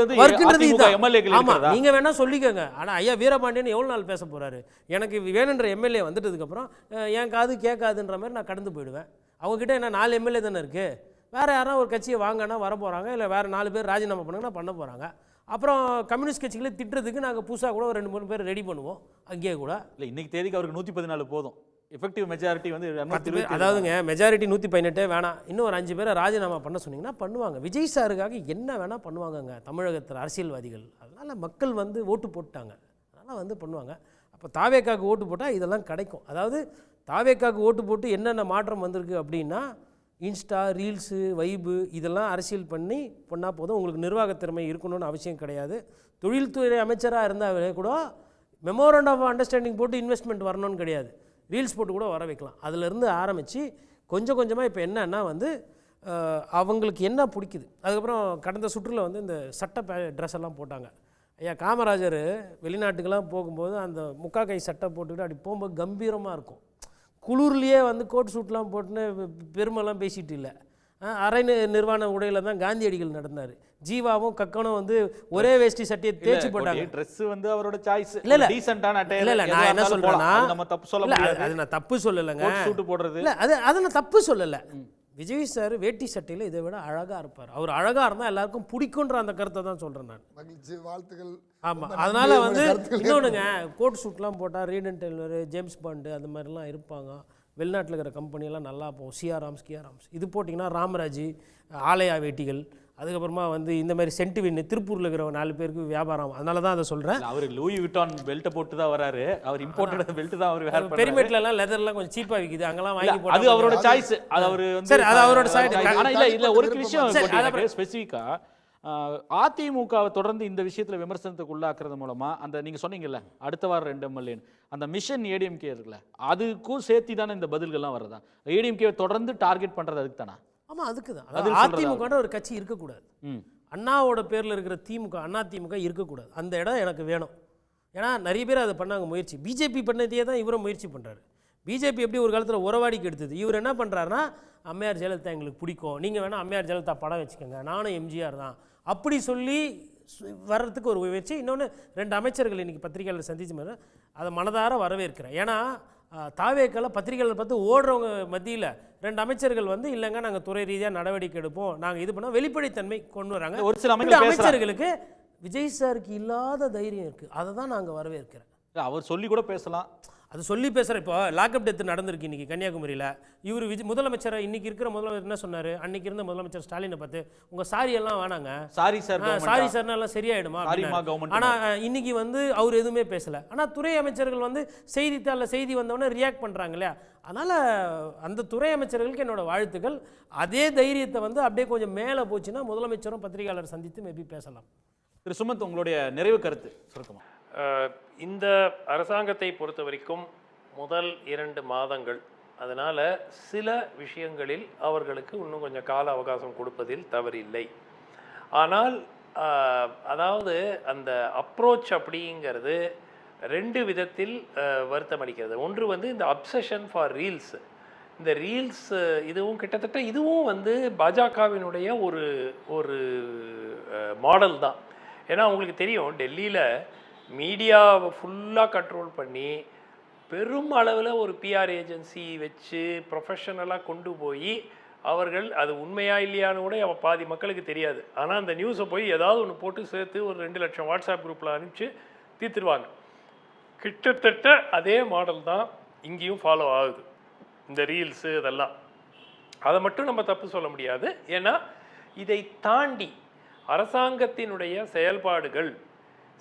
ஆமாம், நீங்கள் வேணால் சொல்லிக்கோங்க. ஆனால் ஐயா வீரபாண்டியன் எவ்வளோ நாள் பேச போகிறாரு? எனக்கு வேணுன்ற MLA வந்துட்டதுக்கப்புறம் என் காது கேட்காதுன்ற மாதிரி நான் கடந்து போயிடுவேன். அவங்ககிட்ட என்ன 4 MLA தானே இருக்குது. வேறு யாரா ஒரு கட்சியை வாங்கினா வர போகிறாங்க, இல்லை வேறு 4 பேர் ராஜினாமா பண்ணுங்கன்னா பண்ண போகிறாங்க. அப்புறம் கம்யூனிஸ்ட் கட்சிகளை திட்டுறதுக்கு நாங்கள் புதுசாக கூட ஒரு 2-3 பேர் ரெடி பண்ணுவோம். அங்கேயே கூட இல்லை, இன்றைக்கி தேதிக்கு அவருக்கு 114 போதும். எஃபெக்டிவ் மெஜாரிட்டி வந்து 10 அதாவதுங்க, மெஜாரிட்டி 118 வேணாம், இன்னும் ஒரு 5 பேரை ராஜினாமா பண்ண சொன்னீங்கன்னா பண்ணுவாங்க. விஜய் சாருக்காக என்ன வேணால் பண்ணுவாங்கங்க தமிழகத்தில் அரசியல்வாதிகள். அதனால் மக்கள் வந்து ஓட்டு போட்டாங்க, அதனால் வந்து பண்ணுவாங்க. அப்போ தாவேக்காவுக்கு ஓட்டு போட்டால் இதெல்லாம் கிடைக்கும். அதாவது தாவேக்காவுக்கு ஓட்டு போட்டு என்னென்ன மாற்றம் வந்திருக்கு அப்படின்னா, இன்ஸ்டா ரீல்ஸு வைபு இதெல்லாம் அரசியல் பண்ணி பண்ணால் போதும். உங்களுக்கு நிர்வாகத்திறமை இருக்கணும்னு அவசியம் கிடையாது. தொழில்துறை அமைச்சராக இருந்தாலே கூட மெமோரண்ட் ஆஃப் அண்டர்ஸ்டாண்டிங் போட்டு இன்வெஸ்ட்மெண்ட் வரணும்னு கிடையாது, ரீல்ஸ் போட்டு கூட வர வைக்கலாம். அதிலிருந்து ஆரம்பித்து கொஞ்சம் கொஞ்சமாக இப்போ என்னன்னா வந்து அவங்களுக்கு என்ன பிடிக்குது. அதுக்கப்புறம் கடந்த சுற்றில் வந்து இந்த சட்டை ட்ரெஸ் எல்லாம் போட்டாங்க. ஐயா காமராஜர் வெளிநாட்டுக்கெல்லாம் போகும்போது அந்த முக்கா கை சட்டை போட்டுக்கிட்டு அப்படி போகும்போது கம்பீரமாக இருக்கும். குளிர்லேயே வந்து கோட் சூட்லாம் போட்டுன்னு பெருமைலாம் பேசிகிட்டு இல்லை, அரை நிர்வாண உடையில் தான் காந்தியடிகள் நடந்தார். ஜீவாவும் கக்கனும் வந்து ஒரே வேஷ்டி சட்டையை தேய்ச்சி போட்டாங்க. ட்ரெஸ் வந்து அவரோட சாய்ஸ். இல்ல டீசன்ட்டான அட்டை. இல்ல நான் என்ன சொல்றேன்னா, நம்ம தப்பு சொல்ல முடியாது. அது நான் தப்பு சொல்லலைங்க. கோட் சூட் போடுறது இல்ல அது நான் தப்பு சொல்லலை. விஜய் சார் வேட்டி சட்டையில் இதை விட அழகாக இருப்பார். அவர் அழகாக இருந்தால் எல்லாருக்கும் பிடிக்குன்ற அந்த கருத்தை தான் சொல்கிறேன் நான். மகிழ்ச்சி, வாழ்த்துக்கள். ஆமாம், அதனால் வந்து இன்னொன்றுங்க, கோட் சூட்லாம் போட்டால் Reid and Taylor, James Bond அந்த மாதிரிலாம் இருப்பாங்க. வெளிநாட்டில் இருக்கிற கம்பெனியெல்லாம் நல்லா போகும். கியாராம்ஸ் இது போட்டிங்கன்னா ராமராஜ், ஆலயா வேட்டிகள், அதுக்கப்புறமா வந்து இந்த மாதிரி சென்டிவின்னு திருப்பூரில் இருக்கிற 4 பேருக்கு வியாபாரம். அதனால தான் அதை சொல்கிறேன். அவர் லூயி விட்டான் பெல்ட்டை போட்டு தான் வராரு. அவர் இம்போர்ட்டட் பெல்ட் தான் அவர் வேர் பண்ணுறாரு. பெரிமேட்லலாம் லெதர்லாம் கொஞ்சம் சீப்பாக விற்கிது, அங்கெல்லாம் வாங்கி அது போட்டு அவரோட சாய்ஸ். அது அவர் வந்து சரி, அது அவரோட சாய்ஸ். ஆனால் இல்லை ஒரு விஷயம் ஸ்பெசிஃபிக்காக அதிமுகவை தொடர்ந்து இந்த விஷயத்தில் விமர்சனத்துக்கு உள்ளாக்குறது மூலமா அந்த நீங்கள் சொன்னீங்கல்ல அடுத்த வாரம் 2 MLA அந்த மிஷன் ஏடிஎம்கே இருக்குல்ல, அதுக்கும் சேர்த்தி தானே இந்த பதில்கள்லாம் வர்றதா? ஏடிஎம்கே தொடர்ந்து டார்கெட் பண்ணுறது அதுக்கு தானே? ஆமாம், அதுக்கு தான். அதிமுக ஒரு கட்சி இருக்கக்கூடாது. அண்ணாவோட பேரில் இருக்கிற திமுக, அண்ணா திமுக இருக்கக்கூடாது. அந்த இடம் எனக்கு வேணும். ஏன்னா நிறைய பேர் அதை பண்ணாங்க முயற்சி. பிஜேபி பண்ணதையே தான் இவரை முயற்சி பண்ணுறாரு. பிஜேபி எப்படி ஒரு காலத்தில் உறவாடிக்கு எடுத்தது, இவர் என்ன பண்ணுறாருன்னா அம்மையார் ஜெயலலிதா எங்களுக்கு பிடிக்கும், நீங்கள் வேணால் அம்மையார் ஜெயலலிதா படம் வச்சுக்கோங்க, நானும் எம்ஜிஆர் தான் அப்படி சொல்லி வர்றதுக்கு ஒரு முயற்சி. இன்னொன்று 2 அமைச்சர்கள் இன்றைக்கி பத்திரிகையாளர் சந்திச்சு மாதிரி அதை மனதார வரவேற்கிறேன். ஏன்னா தாவேக்கால பத்திரிகையாளர் பார்த்து ஓடுறவங்க மத்தியில் 2 அமைச்சர்கள் வந்து இல்லைங்க நாங்கள் துறை ரீதியாக நடவடிக்கை எடுப்போம், நாங்கள் இது பண்ணால் வெளிப்படைத்தன்மை கொண்டு வராங்க. ஒரு சில அமைச்சர்களுக்கு விஜய் சாருக்கு இல்லாத தைரியம் இருக்குது. அதை தான் நாங்கள் வரவேற்கிறேன். அவர் சொல்லி கூட பேசலாம், அது சொல்லி பேசுகிற. இப்போ லாக்அப் டெத்து நடந்திருக்கு இன்றைக்கி கன்னியாகுமரியில். இவர் முதலமைச்சரை இன்றைக்கி இருக்கிற முதலமைச்சர் என்ன சொன்னார், அன்றைக்கி இருந்த முதலமைச்சர் ஸ்டாலினை பார்த்து உங்கள் சாரி எல்லாம் வேணாங்க, சாரி சார்னா எல்லாம் சரியாயிடுமா. ஆனால் இன்றைக்கி வந்து அவர் எதுவுமே பேசலை. ஆனால் துறை அமைச்சர்கள் வந்து செய்தித்தாளில் செய்தி வந்தவொடனே ரியாக்ட் பண்ணுறாங்க இல்லையா. அதனால் அந்த துறை அமைச்சர்களுக்கு என்னோட வாழ்த்துக்கள். அதே தைரியத்தை வந்து அப்படியே கொஞ்சம் மேலே போச்சுன்னா முதலமைச்சரும் பத்திரிகையாளர் சந்தித்து மேபி பேசலாம். திரு சுமந்த், உங்களுடைய நிறைவு கருத்து சுருக்கமா? இந்த அரசாங்கத்தை பொறுத்த வரைக்கும் முதல் 2 மாதங்கள், அதனால் சில விஷயங்களில் அவர்களுக்கு இன்னும் கொஞ்சம் கால அவகாசம் கொடுப்பதில் தவறில்லை. ஆனால் அதாவது அந்த அப்ரோச் அப்படிங்கிறது 2 விதத்தில் வருத்தம் அளிக்கிறது. ஒன்று வந்து இந்த அப்சஷன் ஃபார் ரீல்ஸ். இந்த ரீல்ஸ் இதுவும் கிட்டத்தட்ட இதுவும் வந்து பாஜகவினுடைய ஒரு மாடல் தான். ஏன்னா உங்களுக்கு தெரியும், டெல்லியில் மீடியாவை ஃபுல்லாக கண்ட்ரோல் பண்ணி பெரும் அளவில் ஒரு பிஆர் ஏஜென்சி வச்சு ப்ரொஃபஷனலாக கொண்டு போய் அவர்கள் அது உண்மையா இல்லையான்னு கூட பாதி மக்களுக்கு தெரியாது. ஆனால் அந்த நியூஸை போய் ஏதாவது ஒன்று போட்டு சேர்த்து ஒரு 2 லட்சம் வாட்ஸ்அப் குரூப்பில் அனுப்பிச்சு தீர்த்துருவாங்க. கிட்டத்தட்ட அதே மாடல் தான் இங்கேயும் ஃபாலோ ஆகுது, இந்த ரீல்ஸு இதெல்லாம். அதை மட்டும் நம்ம தப்பு சொல்ல முடியாது. ஏன்னா இதை தாண்டி அரசாங்கத்தினுடைய செயல்பாடுகள்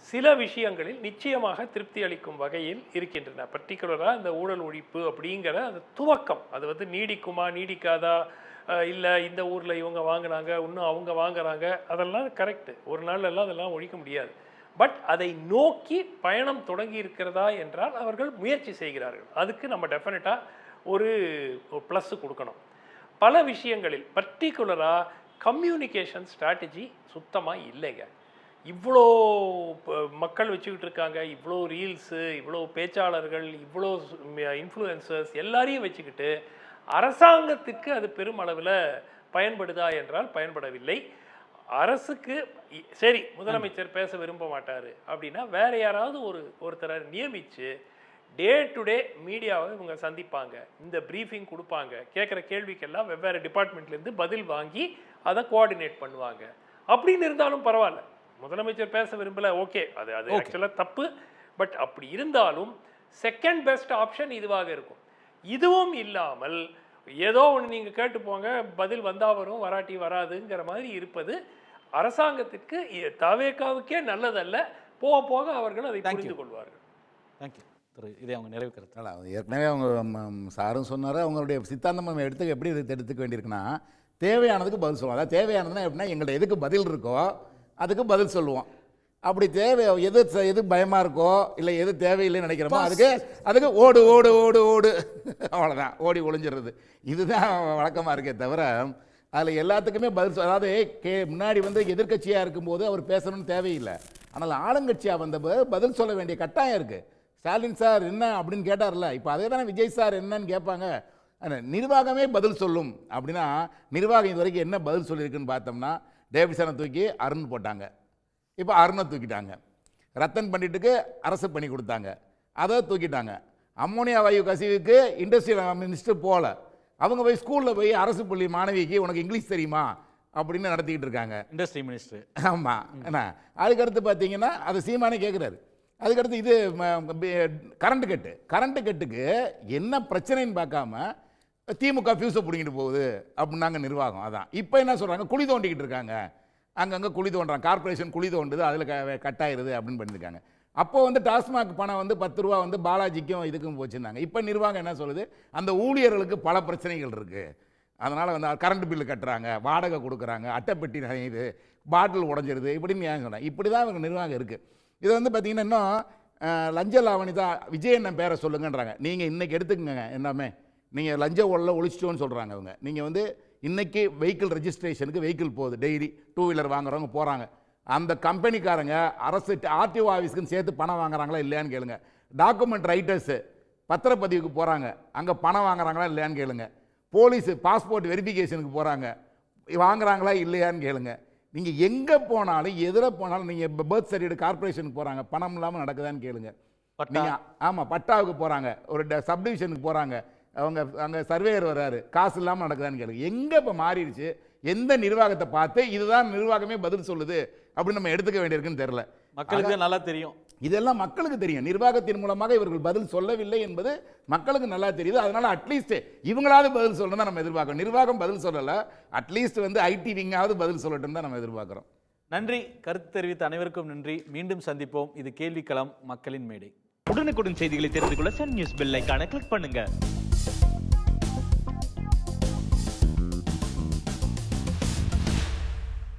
சில விஷயங்களில் நிச்சயமாக திருப்தி அளிக்கும் வகையில் இருக்கின்றன. பர்டிகுலராக இந்த ஊழல் ஒழிப்பு அப்படிங்கிற அந்த துவக்கம் அது வந்து நீடிக்குமா நீடிக்காதா, இல்லை இந்த ஊரில் இவங்க வாங்கினாங்க இன்னும் அவங்க வாங்குறாங்க, அதெல்லாம் கரெக்டு, ஒரு நாள்லாம் அதெல்லாம் ஒழிக்க முடியாது. பட் அதை நோக்கி பயணம் தொடங்கி இருக்கிறதா என்றால் அவர்கள் முயற்சி செய்கிறார்கள். அதுக்கு நம்ம டெஃபினட்டாக ஒரு ப்ளஸ் கொடுக்கணும். பல விஷயங்களில் பர்டிகுலராக கம்யூனிகேஷன் ஸ்ட்ராட்டஜி சுத்தமாக இல்லைங்க. இவ்வளோ மக்கள் வச்சுக்கிட்டு இருக்காங்க, இவ்வளோ ரீல்ஸு, இவ்வளோ பேச்சாளர்கள், இவ்வளோ இன்ஃப்ளூயன்சர்ஸ் எல்லாரையும் வச்சுக்கிட்டு அரசாங்கத்துக்கு அது பெருமளவில் பயன்படுதா என்றால் பயன்படவில்லை. அரசுக்கு சரி முதலமைச்சர் பேச விரும்ப மாட்டார் அப்படின்னா வேற யாராவது ஒருத்தரை நியமித்து டே டு டே மீடியாவை இவங்க சந்திப்பாங்க, இந்த ப்ரீஃபிங் கொடுப்பாங்க, கேட்குற கேள்விக்கெல்லாம் வெவ்வேறு டிபார்ட்மெண்ட்லேருந்து பதில் வாங்கி அதை கோஆர்டினேட் பண்ணுவாங்க. அப்படின்னு இருந்தாலும் பரவாயில்ல. முதலமைச்சர் பேச விரும்பல, ஓகே, அது ஆக்சுவலாக தப்பு. பட் அப்படி இருந்தாலும் செகண்ட் பெஸ்ட் ஆப்ஷன் இதுவாக இருக்கும். இதுவும் இல்லாமல் ஏதோ ஒன்று நீங்கள் கேட்டு போங்க, பதில் வந்தால் வரும் வராட்டி வராதுங்கிற மாதிரி இருப்பது அரசாங்கத்திற்கு தவேகாவுக்கே நல்லதல்ல. போக போக அவர்கள் அதை புரிந்து கொள்வார்கள். தேங்க்யூ. இதே அவங்க நிறைவு கருத்து. ஏற்கனவே அவங்க சாரும் சொன்னார், அவங்களுடைய சித்தாந்தம் நம்ம எப்படி எடுத்துக்க வேண்டியிருக்குன்னா தேவையானதுக்கு பதில் சொல்லுவோம். அதாவது தேவையானதுன்னா எப்படின்னா எங்கள்கிட்ட எதுக்கு பதில் இருக்கோ அதுக்கு பதில் சொல்லுவோம். அப்படி தேவை எது பயமாக இருக்கோ இல்லை எது தேவையில்லைன்னு நினைக்கிறோமோ அதுக்கு ஓடு ஓடு ஓடு ஓடு அவ்வளோதான், ஓடி ஒளிஞ்சிடுறது. இதுதான் வழக்கமாக இருக்கே தவிர அதில் எல்லாத்துக்குமே பதில் அதாவது முன்னாடி வந்து எதிர்க்கட்சியாக இருக்கும்போது அவர் பேசணும்னு தேவையில்லை. ஆனால் ஆளுங்கட்சியாக வந்த பதில் சொல்ல வேண்டிய கட்டாயம் இருக்குது. ஸ்டாலின் சார் என்ன அப்படின்னு கேட்டார்ல, இப்போ அதே தானே விஜய் சார் என்னன்னு கேட்பாங்க. நிர்வாகமே பதில் சொல்லும் அப்படின்னா நிர்வாகம் இது வரைக்கும் என்ன பதில் சொல்லியிருக்குன்னு பார்த்தோம்னா, டேவிட்சனை தூக்கி அருண் போட்டாங்க, இப்போ அருணை தூக்கிட்டாங்க. ரத்தன் பண்டிட்டுக்கு அரசு பண்ணி கொடுத்தாங்க, அதை தூக்கிட்டாங்க. அம்மோனியா வாயு கசிவுக்கு இண்டஸ்ட்ரியல் மினிஸ்டர் போகல, அவங்க போய் ஸ்கூலில் போய் அரசு பள்ளி மாணவிக்கு உனக்கு இங்கிலீஷ் தெரியுமா அப்படின்னு நடத்திக்கிட்டு இருக்காங்க இண்டஸ்ட்ரி மினிஸ்டர். ஆமாம், என்ன அதுக்கடுத்து பார்த்தீங்கன்னா அதை சீமானே கேட்குறாரு. அதுக்கடுத்து இது கரண்ட் கட்டுக்கு என்ன பிரச்சனைன்னு பார்க்காம திமுக ஃபியூஸை பிடிங்கிட்டு போகுது அப்படின்னாங்க நிர்வாகம். அதான் இப்போ என்ன சொல்கிறாங்க, குழி தோண்டிக்கிட்டு இருக்காங்க, அங்கங்கே குழி தோண்டுறாங்க, கார்பரேஷன் குழி தோண்டுது, அதில் கட்டாயிருது அப்படின்னு பண்ணியிருக்காங்க. அப்போ வந்து டாஸ்மாக் பணம் வந்து 10 ரூபா வந்து பாலாஜிக்கும் இதுக்கும் போச்சுருந்தாங்க. இப்போ நிர்வாகம் என்ன சொல்லுது, அந்த ஊழியர்களுக்கு பல பிரச்சனைகள் இருக்குது, அதனால் வந்து கரண்ட் பில்லு கட்டுறாங்க, வாடகை கொடுக்குறாங்க, அட்டைப்பெட்டி இது பாட்டில் உடஞ்சிருது இப்படின்னு ஏன் சொன்னேன். இப்படி தான் இவங்க நிர்வாகம் இருக்குது. இது வந்து பார்த்திங்கன்னா இன்னும் லஞ்ச லாவணி தான் விஜய் என்ன பேரை சொல்லுங்கன்றாங்க. நீங்கள் இன்றைக்கி எடுத்துக்கங்க, எல்லாமே நீங்கள் லஞ்ச ஊழல ஒழிச்சிட்டோன்னு சொல்கிறாங்க அவங்க. நீங்கள் வந்து இன்றைக்கி வெஹிக்கிள் ரெஜிஸ்ட்ரேஷனுக்கு வெஹிக்கிள் போகுது, டெய்லி 2 வீலர் வாங்குறவங்க போகிறாங்க, அந்த கம்பெனிக்காரங்க அரசு ஆர்டிஓ ஆஃபீஸ்க்குன்னு சேர்த்து பணம் வாங்குறாங்களா இல்லையான்னு கேளுங்க. டாக்குமெண்ட் ரைட்டர்ஸு பத்திரப்பதிவுக்கு போகிறாங்க, அங்கே பணம் வாங்குறாங்களா இல்லையான்னு கேளுங்க. போலீஸு பாஸ்போர்ட் வெரிஃபிகேஷனுக்கு போகிறாங்க, வாங்குறாங்களா இல்லையான்னு கேளுங்க. நீங்கள் எங்கே போனாலும் எதில் போனாலும் நீங்கள் பர்த் சர்டிஃபிகேட் கார்பரேஷனுக்கு போகிறாங்க, பணம் இல்லாமல் நடக்குதான்னு கேளுங்க. நீங்கள் ஆமாம் பட்டாவுக்கு போகிறாங்க, ஒரு சப்டிவிஷனுக்கு போகிறாங்க, அவங்க அங்கே சர்வேயர் வர்றாரு, காசு இல்லாமல் நடக்குதான்னு கேளுங்க. எங்கே இப்போ மாறிடுச்சு, எந்த நிர்வாகத்தை பார்த்து இதுதான் நிர்வாகமே பதில் சொல்லுது அப்படின்னு நம்ம எடுத்துக்க வேண்டியிருக்குன்னு தெரியல. மக்களுக்கு நல்லா தெரியும், இதெல்லாம் மக்களுக்கு தெரியும். நிர்வாகத்தின் மூலமாக இவர்கள் பதில் சொல்லவில்லை என்பது மக்களுக்கு நல்லா தெரியுது. அதனால அட்லீஸ்ட் இவங்களாவது பதில் சொல்லணும் தான் நம்ம எதிர்பார்க்கிறோம். நிர்வாகம் பதில் சொல்லலை, அட்லீஸ்ட் வந்து ஐடி விங்காவது பதில் சொல்லட்டும் தான் நம்ம எதிர்பார்க்குறோம். நன்றி. கருத்து தெரிவித்த அனைவருக்கும் நன்றி. மீண்டும் சந்திப்போம். இது கேள்விக்களம், மக்களின் மேடை. உடனுக்குடன் செய்திகளை தெரிந்து கொள்ள சன் நியூஸ் பெல் ஐகானை கிளிக் பண்ணுங்க.